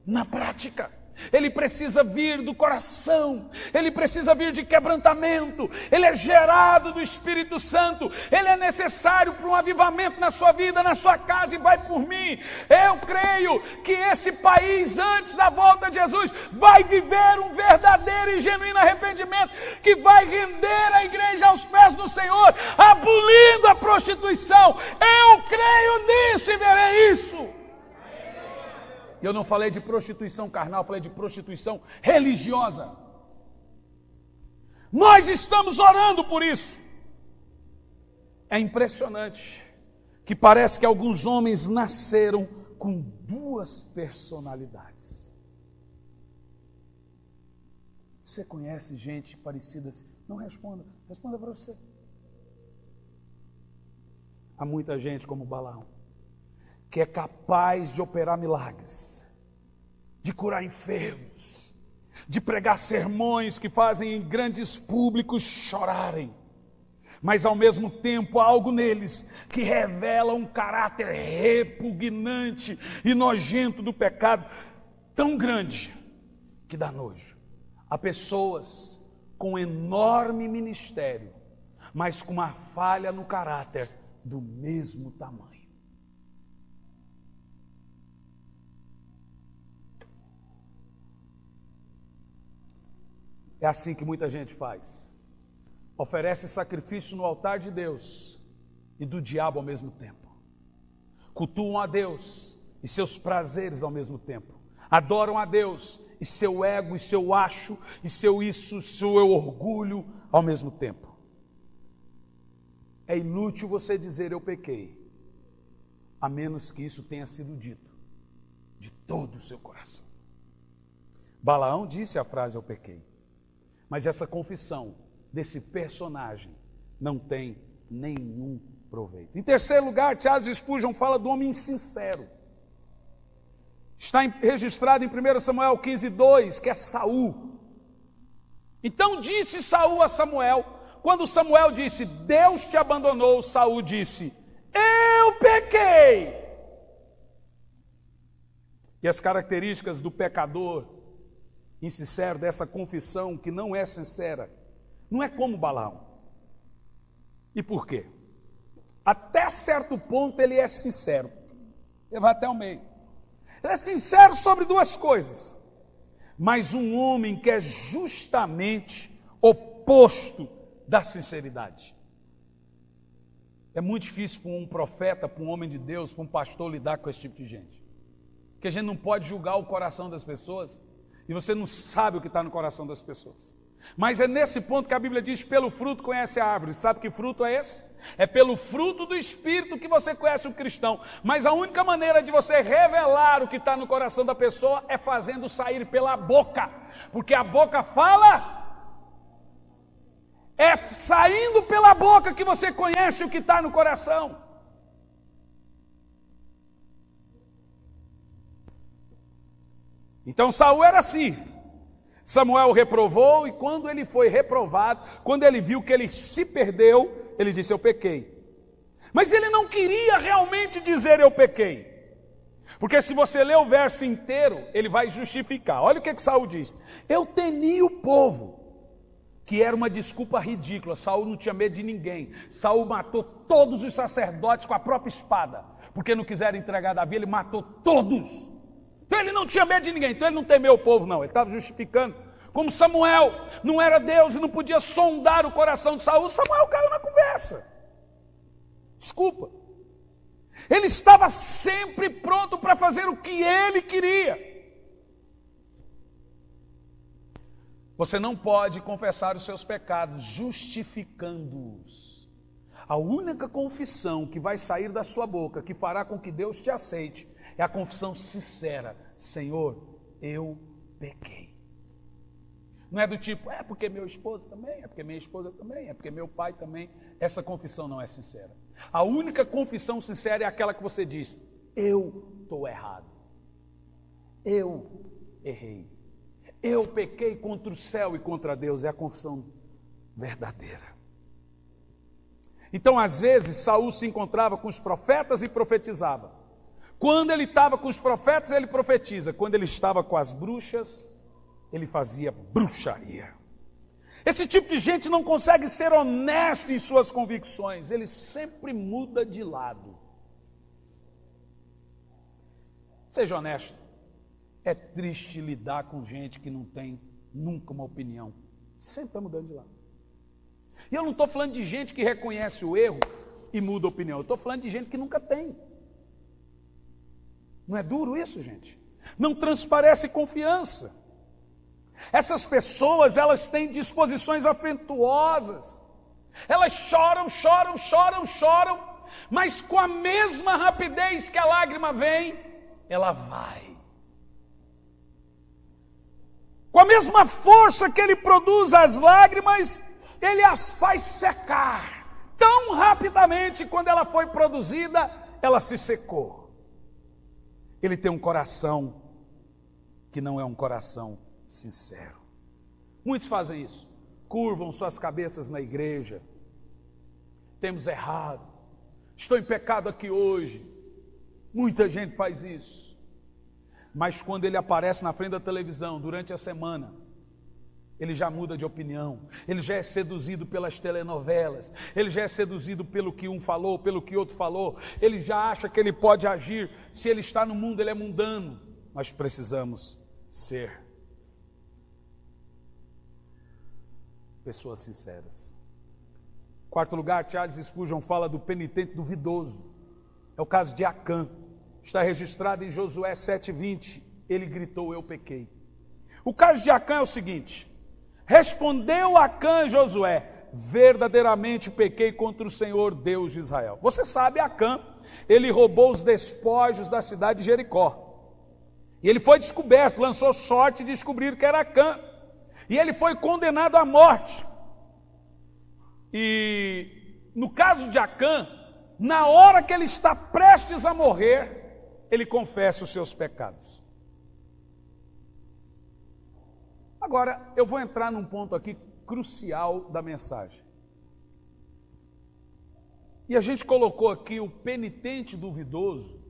na prática. Ele precisa vir do coração, ele precisa vir de quebrantamento, ele é gerado do Espírito Santo, ele é necessário para um avivamento na sua vida, na sua casa, e vai por mim. Eu creio que esse país, antes da volta de Jesus, vai viver um verdadeiro e genuíno arrependimento, que vai render a igreja aos pés do Senhor, abolindo a prostituição. Eu creio nisso e verei isso. Eu não falei de prostituição carnal, falei de prostituição religiosa. Nós estamos orando por isso. É impressionante que parece que alguns homens nasceram com duas personalidades. Você conhece gente parecida assim? Não responda, responda para você. Há muita gente como Balaão, que é capaz de operar milagres, de curar enfermos, de pregar sermões que fazem grandes públicos chorarem, mas ao mesmo tempo há algo neles que revela um caráter repugnante e nojento do pecado, tão grande que dá nojo. Há pessoas com enorme ministério, mas com uma falha no caráter do mesmo tamanho. É assim que muita gente faz. Oferece sacrifício no altar de Deus e do diabo ao mesmo tempo. Cultuam a Deus e seus prazeres ao mesmo tempo. Adoram a Deus e seu ego, e seu acho, e seu isso, seu orgulho ao mesmo tempo. É inútil você dizer eu pequei, a menos que isso tenha sido dito de todo o seu coração. Balaão disse a frase eu pequei. Mas essa confissão desse personagem não tem nenhum proveito. Em terceiro lugar, Charles Spurgeon fala do homem insincero. Está registrado em 1 Samuel 15:2, que é Saul. Então disse Saul a Samuel, quando Samuel disse, Deus te abandonou, Saul disse, eu pequei. E as características do pecador insincero, dessa confissão que não é sincera, não é como Balaão. E por quê? Até certo ponto ele é sincero. Ele vai até o meio. Ele é sincero sobre duas coisas. Mas um homem que é justamente oposto da sinceridade. É muito difícil para um profeta, para um homem de Deus, para um pastor lidar com esse tipo de gente. Porque a gente não pode julgar o coração das pessoas e você não sabe o que está no coração das pessoas. Mas é nesse ponto que a Bíblia diz, pelo fruto conhece a árvore. Sabe que fruto é esse? É pelo fruto do Espírito que você conhece o cristão. Mas a única maneira de você revelar o que está no coração da pessoa é fazendo sair pela boca. Porque a boca fala, é saindo pela boca que você conhece o que está no coração. Então Saul era assim. Samuel o reprovou e quando ele foi reprovado, quando ele viu que ele se perdeu, ele disse, eu pequei. Mas ele não queria realmente dizer eu pequei. Porque se você ler o verso inteiro, ele vai justificar. Olha o que Saul diz. Eu temi o povo, que era uma desculpa ridícula. Saul não tinha medo de ninguém. Saul matou todos os sacerdotes com a própria espada. Porque não quiseram entregar Davi, ele matou todos. Então ele não tinha medo de ninguém, então ele não temeu o povo não, ele estava justificando. Como Samuel não era Deus e não podia sondar o coração de Saul, Samuel caiu na conversa. Desculpa. Ele estava sempre pronto para fazer o que ele queria. Você não pode confessar os seus pecados justificando-os. A única confissão que vai sair da sua boca, que fará com que Deus te aceite, é a confissão sincera. Senhor, eu pequei. Não é do tipo, é porque meu esposo também, é porque minha esposa também, é porque meu pai também. Essa confissão não é sincera. A única confissão sincera é aquela que você diz, eu estou errado. Eu errei. Eu pequei contra o céu e contra Deus. É a confissão verdadeira. Então, às vezes, Saul se encontrava com os profetas e profetizava. Quando ele estava com os profetas, ele profetiza. Quando ele estava com as bruxas, ele fazia bruxaria. Esse tipo de gente não consegue ser honesto em suas convicções. Ele sempre muda de lado. Seja honesto. É triste lidar com gente que não tem nunca uma opinião. Sempre está mudando de lado. E eu não estou falando de gente que reconhece o erro e muda a opinião. Eu estou falando de gente que nunca tem. Não é duro isso, gente? Não transparece confiança. Essas pessoas, elas têm disposições afetuosas. Elas choram, mas com a mesma rapidez que a lágrima vem, ela vai. Com a mesma força que ele produz as lágrimas, ele as faz secar. Tão rapidamente, quando ela foi produzida, ela se secou. Ele tem um coração que não é um coração sincero. Muitos fazem isso. Curvam suas cabeças na igreja. Temos errado. Estou em pecado aqui hoje. Muita gente faz isso. Mas quando ele aparece na frente da televisão durante a semana, ele já muda de opinião, ele já é seduzido pelas telenovelas, ele já é seduzido pelo que um falou, pelo que outro falou, ele já acha que ele pode agir, se ele está no mundo ele é mundano, mas precisamos ser pessoas sinceras. Quarto lugar, Charles Spurgeon fala do penitente duvidoso, é o caso de Acã, está registrado em Josué 7:20, ele gritou, eu pequei. O caso de Acã é o seguinte: respondeu Acã a Josué, verdadeiramente pequei contra o Senhor Deus de Israel. Você sabe, Acã, ele roubou os despojos da cidade de Jericó. E ele foi descoberto, lançou sorte e descobriram que era Acã. E ele foi condenado à morte. E no caso de Acã, na hora que ele está prestes a morrer, ele confessa os seus pecados. Agora, eu vou entrar num ponto aqui crucial da mensagem. E a gente colocou aqui o penitente duvidoso,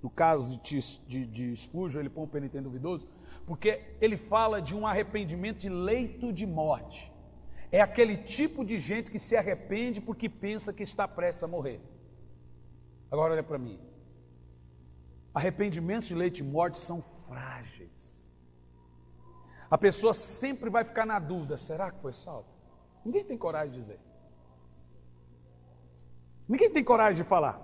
no caso de Spurgeon, ele põe o penitente duvidoso, porque ele fala de um arrependimento de leito de morte. É aquele tipo de gente que se arrepende porque pensa que está prestes a morrer. Agora olha para mim. Arrependimentos de leito de morte são frágeis. A pessoa sempre vai ficar na dúvida, será que foi salvo? Ninguém tem coragem de dizer. Ninguém tem coragem de falar.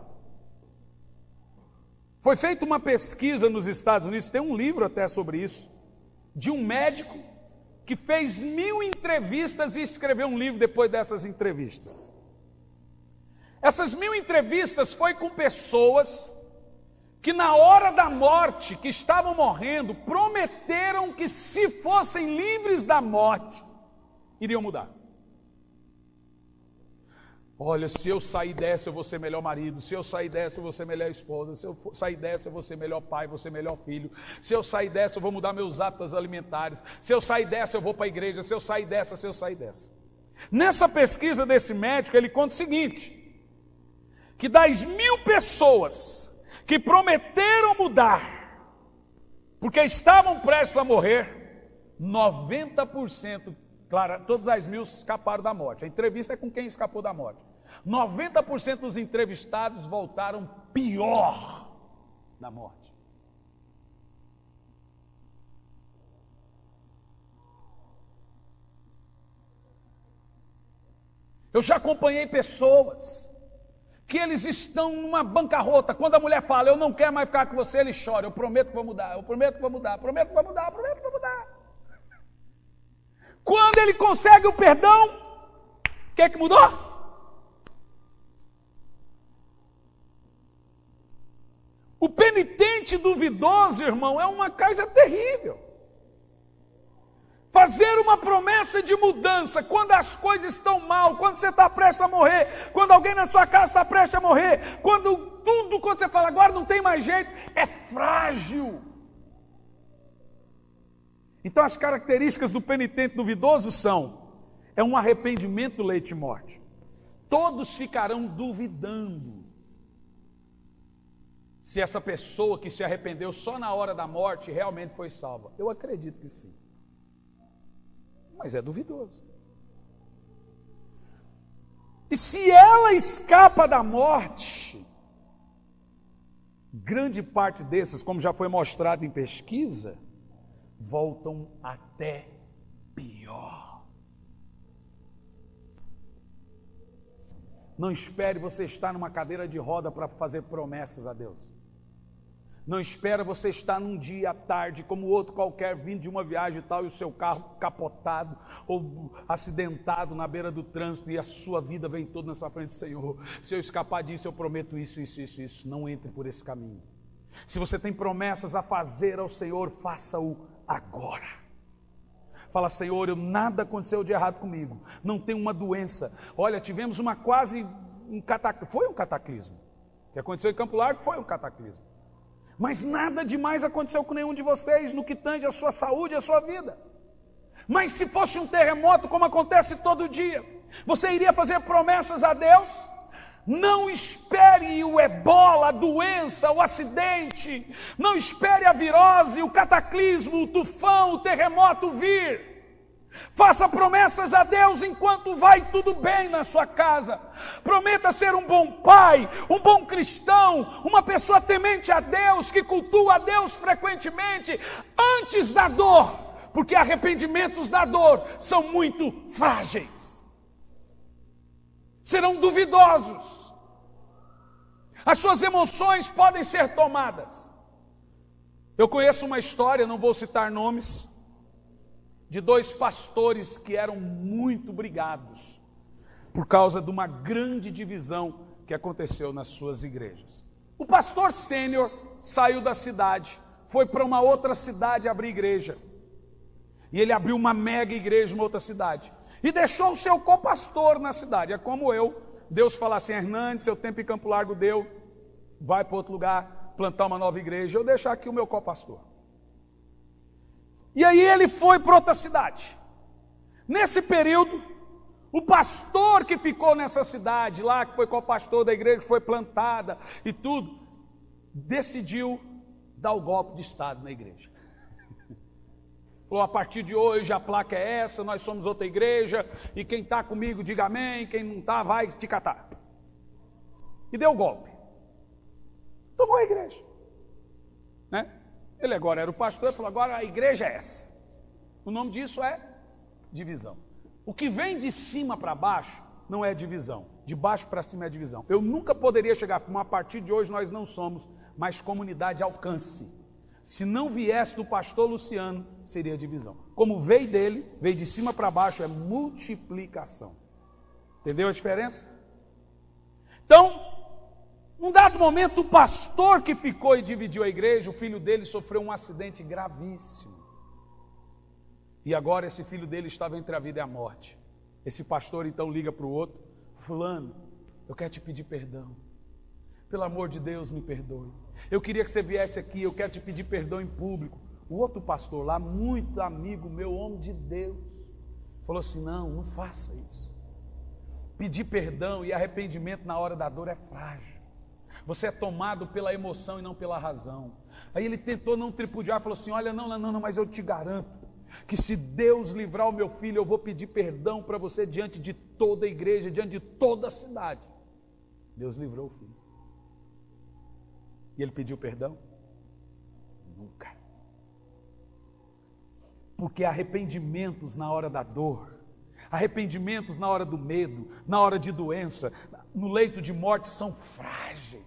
Foi feita uma pesquisa nos Estados Unidos, tem um livro até sobre isso, de um médico que fez 1000 entrevistas e escreveu um livro depois dessas entrevistas. Essas 1000 entrevistas foi com pessoas que na hora da morte, que estavam morrendo, prometeram que se fossem livres da morte, iriam mudar. Olha, se eu sair dessa eu vou ser melhor marido, se eu sair dessa eu vou ser melhor esposa, se eu sair dessa eu vou ser melhor pai, vou ser melhor filho, se eu sair dessa eu vou mudar meus hábitos alimentares, se eu sair dessa eu vou para a igreja, se eu sair dessa. Nessa pesquisa desse médico ele conta o seguinte, que das 1000 pessoas que prometeram mudar, porque estavam prestes a morrer, 90%, claro, todas as 1000 escaparam da morte. A entrevista é com quem escapou da morte. 90% dos entrevistados voltaram pior da morte. Eu já acompanhei pessoas que eles estão numa bancarrota. Quando a mulher fala, eu não quero mais ficar com você, ele chora. Eu prometo que vou mudar, eu prometo que vou mudar, prometo que vou mudar, prometo que vou mudar. Quando ele consegue o perdão, o que é que mudou? O penitente duvidoso, irmão, é uma coisa terrível. Fazer uma promessa de mudança quando as coisas estão mal, quando você está prestes a morrer, quando alguém na sua casa está prestes a morrer, quando você fala, agora não tem mais jeito, é frágil. Então as características do penitente duvidoso é um arrependimento do leito de morte. Todos ficarão duvidando se essa pessoa que se arrependeu só na hora da morte realmente foi salva. Eu acredito que sim. Mas é duvidoso. E se ela escapa da morte, grande parte desses, como já foi mostrado em pesquisa, voltam até pior. Não espere você estar numa cadeira de roda para fazer promessas a Deus. Não espera você estar num dia à tarde, como outro qualquer, vindo de uma viagem e tal, e o seu carro capotado ou acidentado na beira do trânsito, e a sua vida vem toda na sua frente. Senhor, se eu escapar disso, eu prometo isso. Não entre por esse caminho. Se você tem promessas a fazer ao Senhor, faça-o agora. Fala, Senhor, nada aconteceu de errado comigo, não tem uma doença. Olha, tivemos foi um cataclismo. O que aconteceu em Campo Largo foi um cataclismo. Mas nada demais aconteceu com nenhum de vocês no que tange a sua saúde e a sua vida. Mas se fosse um terremoto, como acontece todo dia, você iria fazer promessas a Deus? Não espere o ebola, a doença, o acidente, não espere a virose, o cataclismo, o tufão, o terremoto vir. Faça promessas a Deus enquanto vai tudo bem na sua casa. Prometa ser um bom pai, um bom cristão, uma pessoa temente a Deus, que cultua a Deus frequentemente, antes da dor, porque arrependimentos da dor são muito frágeis. Serão duvidosos. As suas emoções podem ser tomadas. Eu conheço uma história, não vou citar nomes, de 2 pastores que eram muito brigados por causa de uma grande divisão que aconteceu nas suas igrejas. O pastor sênior saiu da cidade, foi para uma outra cidade abrir igreja. E ele abriu uma mega igreja em outra cidade. E deixou o seu copastor na cidade. É como eu Deus fala assim: Hernandes, seu tempo em Campo Largo deu, vai para outro lugar, plantar uma nova igreja, eu deixar aqui o meu co-pastor. E aí ele foi para outra cidade. Nesse período, o pastor que ficou nessa cidade lá, que foi co-pastor da igreja, que foi plantada e tudo, decidiu dar o golpe de Estado na igreja. Falou: a partir de hoje a placa é essa, nós somos outra igreja, e quem está comigo diga amém, quem não está vai te catar. E deu o golpe. Tomou a igreja. Né? Ele agora era o pastor, falou: agora a igreja é essa. O nome disso é divisão. O que vem de cima para baixo não é divisão, de baixo para cima é divisão. Eu nunca poderia chegar a partir de hoje nós não somos mais comunidade alcance. Se não viesse do pastor Luciano, seria divisão. Como veio dele, veio de cima para baixo, é multiplicação. Entendeu a diferença? Então, num dado momento, o pastor que ficou e dividiu a igreja, o filho dele sofreu um acidente gravíssimo. E agora esse filho dele estava entre a vida e a morte. Esse pastor então liga para o outro: fulano, eu quero te pedir perdão. Pelo amor de Deus, me perdoe. Eu queria que você viesse aqui, eu quero te pedir perdão em público. O outro pastor lá, muito amigo meu, homem de Deus, falou assim: não faça isso. Pedir perdão e arrependimento na hora da dor é frágil. Você é tomado pela emoção e não pela razão. Aí ele tentou não tripudiar, falou assim: olha, não, mas eu te garanto que se Deus livrar o meu filho, eu vou pedir perdão para você diante de toda a igreja, diante de toda a cidade. Deus livrou o filho. E ele pediu perdão? Nunca. Porque arrependimentos na hora da dor, arrependimentos na hora do medo, na hora de doença, no leito de morte, são frágeis.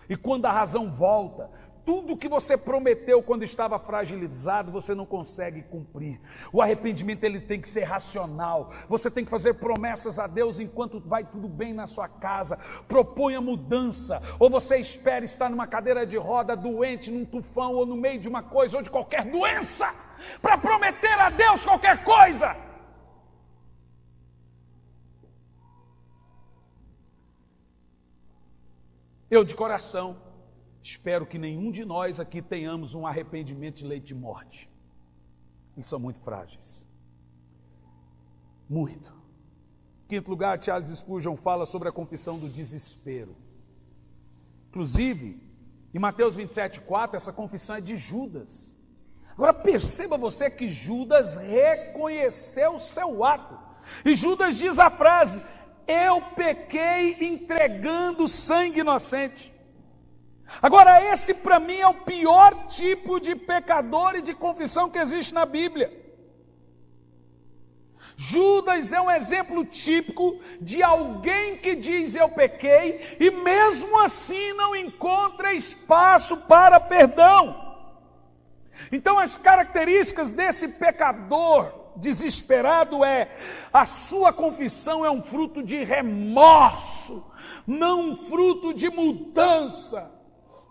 E quando a razão volta, tudo que você prometeu quando estava fragilizado, você não consegue cumprir. O arrependimento ele tem que ser racional. Você tem que fazer promessas a Deus enquanto vai tudo bem na sua casa. Proponha mudança. Ou você espera estar numa cadeira de roda, doente, num tufão, ou no meio de uma coisa, ou de qualquer doença, para prometer a Deus qualquer coisa. Eu de coração espero que nenhum de nós aqui tenhamos um arrependimento de leite de morte. Eles são muito frágeis. Muito. Em quinto lugar, Charles Spurgeon fala sobre a confissão do desespero. Inclusive, em Mateus 27:4, essa confissão é de Judas. Agora perceba você que Judas reconheceu o seu ato. E Judas diz a frase: eu pequei entregando sangue inocente. Agora, esse para mim é o pior tipo de pecador e de confissão que existe na Bíblia. Judas é um exemplo típico de alguém que diz eu pequei e mesmo assim não encontra espaço para perdão. Então as características desse pecador desesperado a sua confissão é um fruto de remorso, não um fruto de mudança.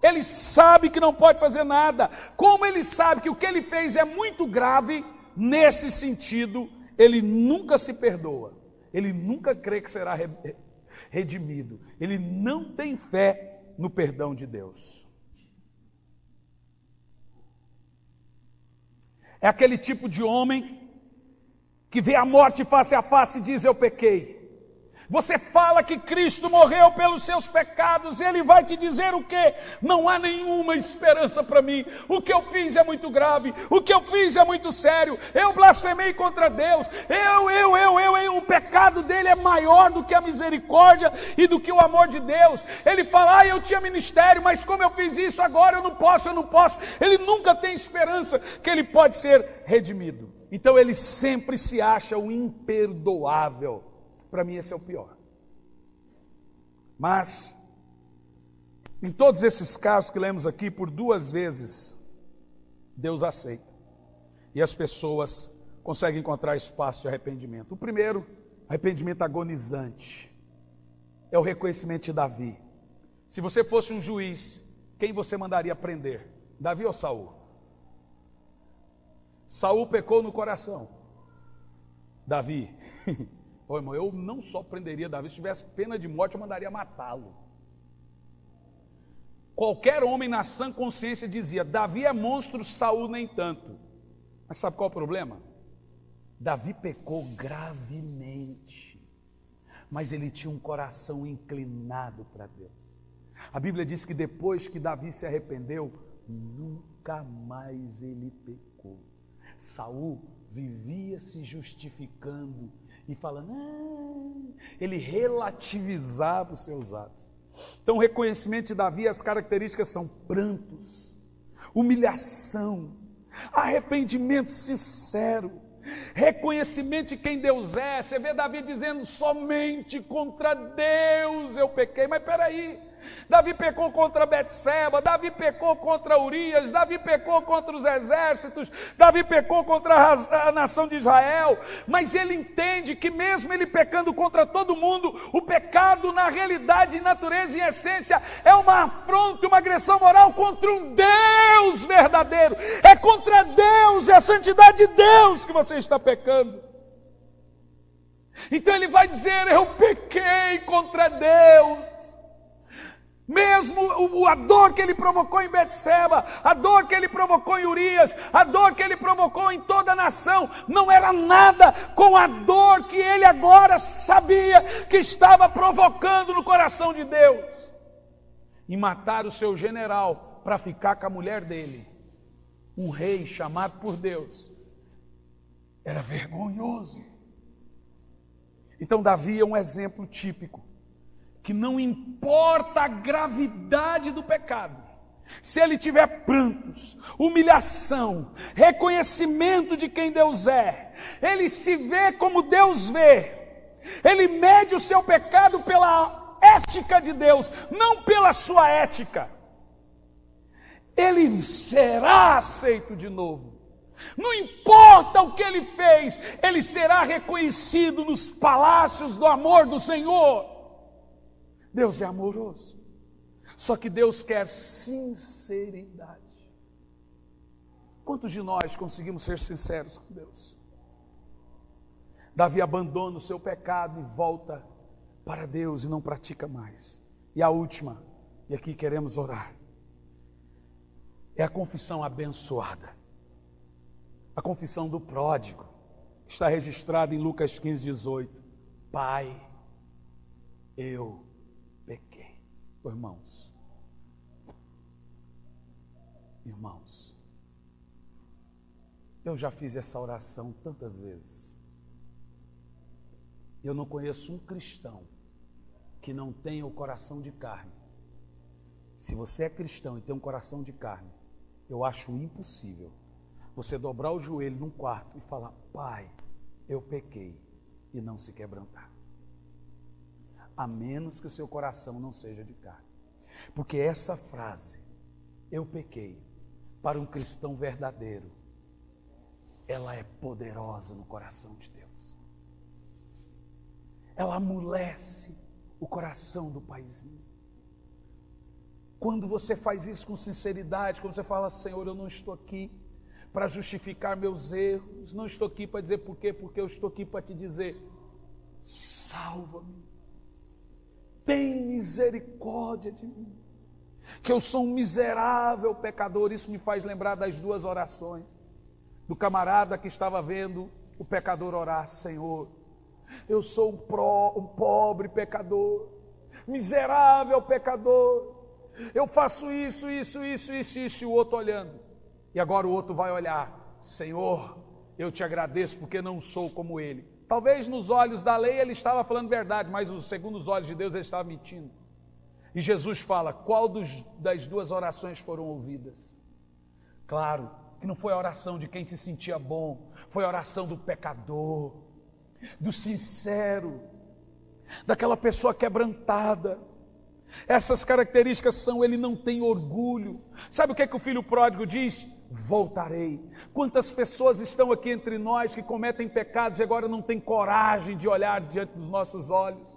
Ele sabe que não pode fazer nada. Como ele sabe que o que ele fez é muito grave, nesse sentido, ele nunca se perdoa. Ele nunca crê que será redimido. Ele não tem fé no perdão de Deus. É aquele tipo de homem que vê a morte face a face e diz: eu pequei. Você fala que Cristo morreu pelos seus pecados, Ele vai te dizer o quê? Não há nenhuma esperança para mim, o que eu fiz é muito grave, o que eu fiz é muito sério, eu blasfemei contra Deus, o pecado dele é maior do que a misericórdia e do que o amor de Deus. Ele fala: eu tinha ministério, mas como eu fiz isso agora, eu não posso. Ele nunca tem esperança que ele pode ser redimido. Então ele sempre se acha o imperdoável. Para mim esse é o pior. Mas, em todos esses casos que lemos aqui, por 2 vezes, Deus aceita. E as pessoas conseguem encontrar espaço de arrependimento. O primeiro, arrependimento agonizante, é o reconhecimento de Davi. Se você fosse um juiz, quem você mandaria prender? Davi ou Saul? Saul pecou no coração. Davi... Ô, irmão, eu não só prenderia Davi, se tivesse pena de morte, eu mandaria matá-lo. Qualquer homem na sã consciência dizia: Davi é monstro, Saul nem tanto. Mas sabe qual é o problema? Davi pecou gravemente, mas ele tinha um coração inclinado para Deus. A Bíblia diz que depois que Davi se arrependeu, nunca mais ele pecou. Saul vivia se justificando e falando, ele relativizava os seus atos. Então, o reconhecimento de Davi, as características são prantos, humilhação, arrependimento sincero, reconhecimento de quem Deus é. Você vê Davi dizendo: somente contra Deus eu pequei. Mas peraí, Davi pecou contra Betseba, Davi pecou contra Urias, Davi pecou contra os exércitos, Davi pecou contra a nação de Israel, mas ele entende que mesmo ele pecando contra todo mundo, o pecado na realidade, em natureza e em essência, é uma afronta, uma agressão moral contra um Deus verdadeiro. É contra Deus e a santidade de Deus que você está pecando. Então ele vai dizer: eu pequei contra Deus. Mesmo a dor que ele provocou em Betseba, a dor que ele provocou em Urias, a dor que ele provocou em toda a nação, não era nada com a dor que ele agora sabia que estava provocando no coração de Deus, em matar o seu general para ficar com a mulher dele, um rei chamado por Deus. Era vergonhoso. Então Davi é um exemplo típico, que não importa a gravidade do pecado, se ele tiver prantos, humilhação, reconhecimento de quem Deus é, ele se vê como Deus vê, ele mede o seu pecado pela ética de Deus, não pela sua ética, ele será aceito de novo. Não importa o que ele fez, ele será reconhecido nos palácios do amor do Senhor. Deus é amoroso, só que Deus quer sinceridade. Quantos de nós conseguimos ser sinceros com Deus? Davi abandona o seu pecado e volta para Deus e não pratica mais. E a última, e aqui queremos orar, é a confissão abençoada, a confissão do pródigo, que está registrada em Lucas 15:18. Pai, eu pequei. Irmãos, eu já fiz essa oração tantas vezes. Eu não conheço um cristão que não tenha o coração de carne. Se você é cristão e tem um coração de carne, eu acho impossível você dobrar o joelho num quarto e falar: Pai, eu pequei, e não se quebrantar. A menos que o seu coração não seja de carne. Porque essa frase, eu pequei, para um cristão verdadeiro, ela é poderosa no coração de Deus. Ela amolece o coração do paizinho. Quando você faz isso com sinceridade, quando você fala: Senhor, eu não estou aqui para justificar meus erros, não estou aqui para dizer por quê, porque eu estou aqui para te dizer: salva-me. Tem misericórdia de mim, que eu sou um miserável pecador. Isso me faz lembrar das duas orações do camarada que estava vendo o pecador orar: Senhor, eu sou um pobre pecador, miserável pecador, eu faço isso, e o outro olhando. E agora o outro vai olhar: Senhor, eu te agradeço porque não sou como ele. Talvez nos olhos da lei ele estava falando verdade, mas segundo os olhos de Deus ele estava mentindo. E Jesus fala: qual das duas orações foram ouvidas? Claro que não foi a oração de quem se sentia bom, foi a oração do pecador, do sincero, daquela pessoa quebrantada. Essas características são: ele não tem orgulho. Sabe o que é que o filho pródigo diz? Voltarei. Quantas pessoas estão aqui entre nós que cometem pecados e agora não têm coragem de olhar diante dos nossos olhos?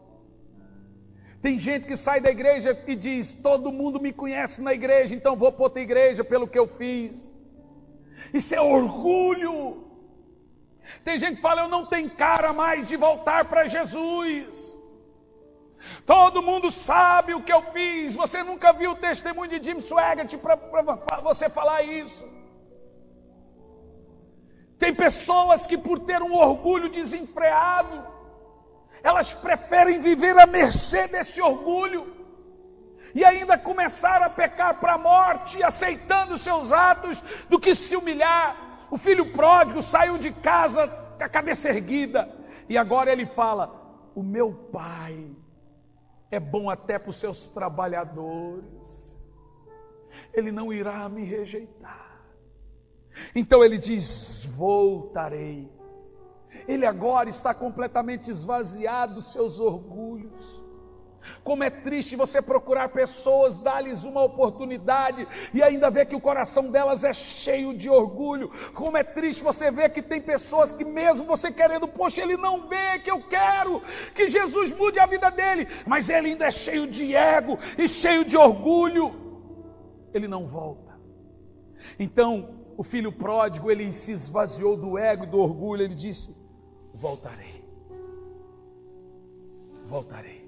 Tem gente que sai da igreja e diz: todo mundo me conhece na igreja, então vou para outra igreja pelo que eu fiz. Isso é orgulho. Tem gente que fala, eu não tenho cara mais de voltar para Jesus. Todo mundo sabe o que eu fiz. Você nunca viu o testemunho de Jim Swaggart para você falar isso. Tem pessoas que, por ter um orgulho desenfreado, elas preferem viver à mercê desse orgulho e ainda começar a pecar para a morte, aceitando seus atos, do que se humilhar. O filho pródigo saiu de casa com a cabeça erguida e agora ele fala, o meu pai é bom até para os seus trabalhadores, ele não irá me rejeitar. Então ele diz, voltarei. Ele agora está completamente esvaziado dos seus orgulhos. Como é triste você procurar pessoas, dar-lhes uma oportunidade e ainda ver que o coração delas é cheio de orgulho. Como é triste você ver que tem pessoas que mesmo você querendo, poxa, ele não vê que eu quero que Jesus mude a vida dele, mas ele ainda é cheio de ego e cheio de orgulho. Ele não volta. Então, o filho pródigo, ele se esvaziou do ego e do orgulho, ele disse, voltarei. Voltarei.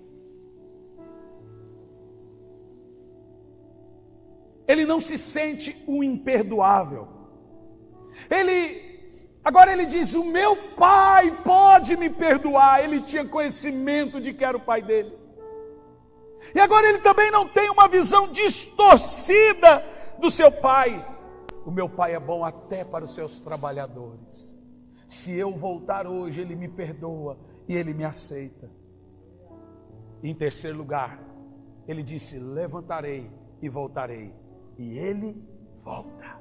Ele não se sente o imperdoável. Agora ele diz, o meu pai pode me perdoar. Ele tinha conhecimento de que era o pai dele. E agora ele também não tem uma visão distorcida do seu pai. O meu pai é bom até para os seus trabalhadores. Se eu voltar hoje, ele me perdoa e ele me aceita. Em terceiro lugar, ele disse, levantarei e voltarei. E ele volta.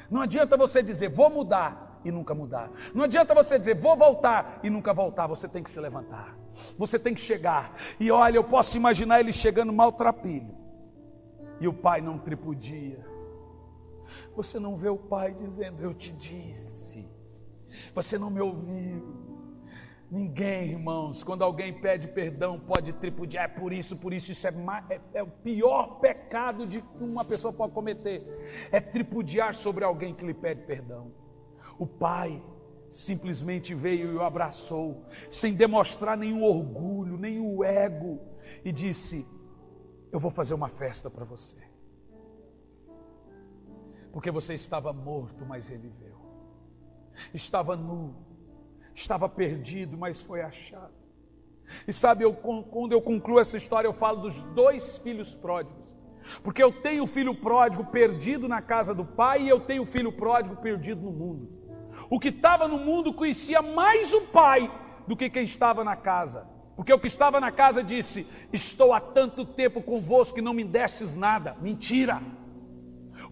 Não adianta você dizer, vou mudar e nunca mudar. Não adianta você dizer, vou voltar e nunca voltar. Você tem que se levantar. Você tem que chegar. E olha, eu posso imaginar ele chegando maltrapilho. E o pai não tripudia. Você não vê o pai dizendo, eu te disse. Você não me ouviu. Ninguém, irmãos, quando alguém pede perdão, pode tripudiar, isso isso é o pior pecado de que uma pessoa pode cometer, é tripudiar sobre alguém que lhe pede perdão. O pai simplesmente veio e o abraçou, sem demonstrar nenhum orgulho, nenhum ego, e disse, eu vou fazer uma festa para você, porque você estava morto, mas reviveu, estava nu, estava perdido, mas foi achado. E sabe, quando eu concluo essa história, eu falo dos dois filhos pródigos. Porque eu tenho o filho pródigo perdido na casa do pai e eu tenho o filho pródigo perdido no mundo. O que estava no mundo conhecia mais o pai do que quem estava na casa. Porque o que estava na casa disse, estou há tanto tempo convosco que não me destes nada. Mentira!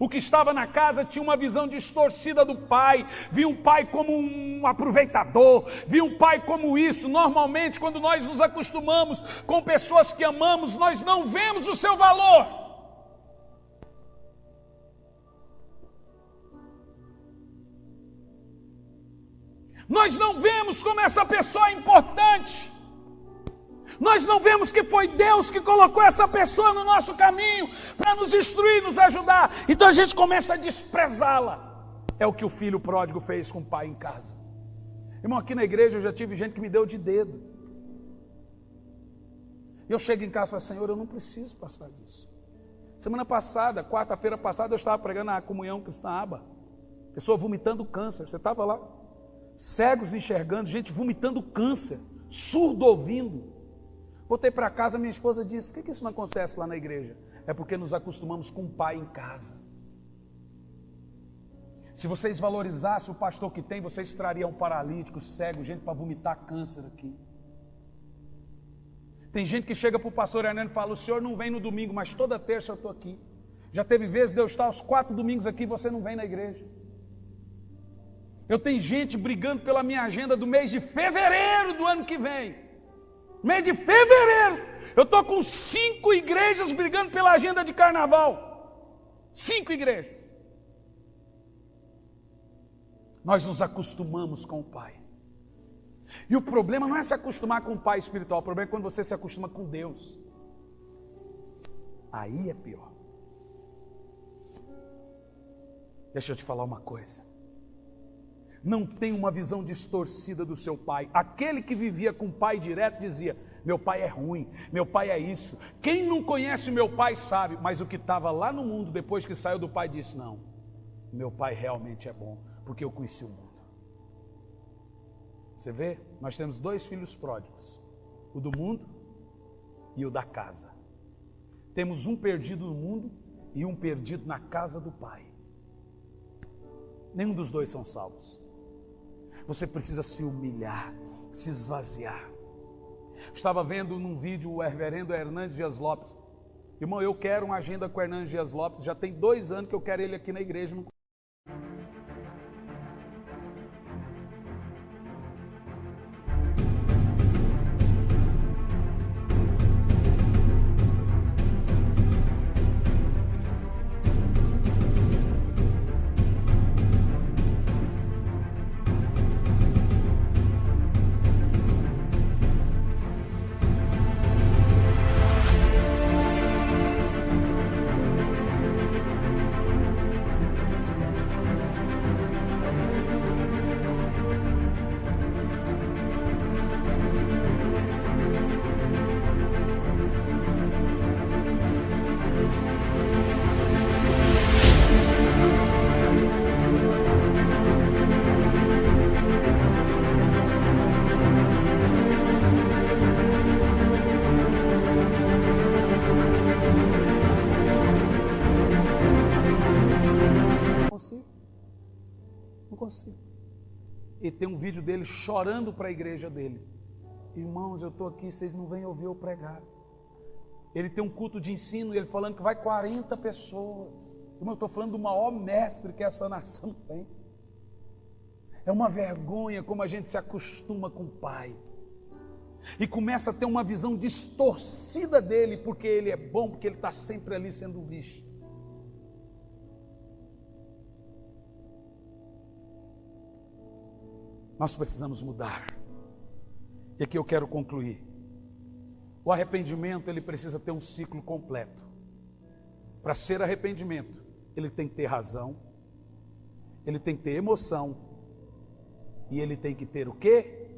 O que estava na casa tinha uma visão distorcida do pai, via o pai como um aproveitador, via o pai como isso. Normalmente, quando nós nos acostumamos com pessoas que amamos, nós não vemos o seu valor. Nós não vemos como essa pessoa é importante. Nós não vemos que foi Deus que colocou essa pessoa no nosso caminho para nos instruir, nos ajudar. Então a gente começa a desprezá-la. É o que o filho pródigo fez com o pai em casa. Irmão, aqui na igreja eu já tive gente que me deu de dedo. E eu chego em casa e falo, Senhor, eu não preciso passar disso. Semana passada, quarta-feira passada, eu estava pregando a comunhão cristã aba. Pessoa vomitando câncer, você estava lá? Cegos enxergando, gente vomitando câncer, surdo ouvindo. Voltei para casa, minha esposa disse, por que isso não acontece lá na igreja? É porque nos acostumamos com o pai em casa. Se vocês valorizassem o pastor que tem, vocês trariam paralítico, cego, gente para vomitar câncer aqui. Tem gente que chega para o pastor Hernando e fala, o senhor não vem no domingo, mas toda terça eu estou aqui. Já teve vezes de eu estar aos 4 domingos aqui e você não vem na igreja. Eu tenho gente brigando pela minha agenda do mês de fevereiro do ano que vem. Mês de fevereiro, eu estou com 5 igrejas brigando pela agenda de carnaval. 5 igrejas. Nós nos acostumamos com o pai. E o problema não é se acostumar com o pai espiritual, o problema é quando você se acostuma com Deus. Aí é pior. Deixa eu te falar uma coisa. não tem uma visão distorcida do seu pai. Aquele que vivia com o pai direto dizia: meu pai é ruim, meu pai é isso. Quem não conhece meu pai sabe, mas o que estava lá no mundo depois que saiu do pai disse: não, meu pai realmente é bom, porque eu conheci o mundo. Você vê, nós temos 2 filhos pródigos, o do mundo e o da casa. Temos um perdido no mundo e um perdido na casa do pai. Nenhum dos 2 são salvos. Você precisa se humilhar, se esvaziar. Estava vendo num vídeo o reverendo Hernandes Dias Lopes. Irmão, eu quero uma agenda com o Hernandes Dias Lopes, já tem 2 anos que eu quero ele aqui na igreja. Não consigo. E tem um vídeo dele chorando para a igreja dele: irmãos, eu estou aqui, vocês não vêm ouvir eu pregar. Ele tem um culto de ensino e ele falando que vai 40 pessoas. Irmão, eu estou falando do maior mestre que essa nação tem. É uma vergonha como a gente se acostuma com o pai e começa a ter uma visão distorcida dele, porque ele é bom, porque ele está sempre ali sendo visto. Nós precisamos mudar. E aqui eu quero concluir. O arrependimento, ele precisa ter um ciclo completo. Para ser arrependimento, ele tem que ter razão, ele tem que ter emoção, e ele tem que ter o quê?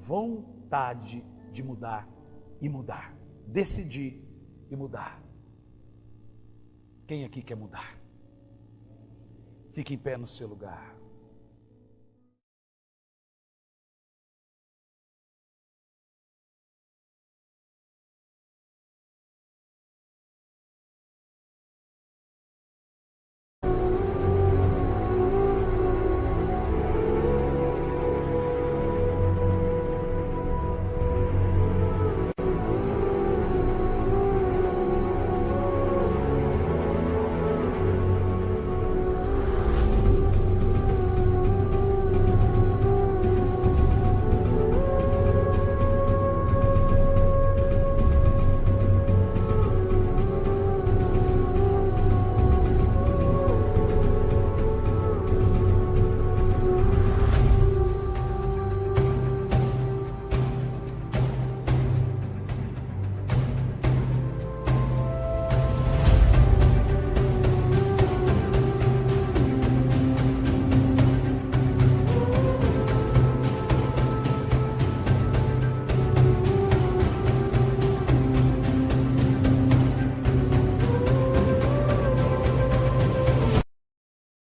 Vontade de mudar e mudar. Decidir e mudar. Quem aqui quer mudar? Fique em pé no seu lugar.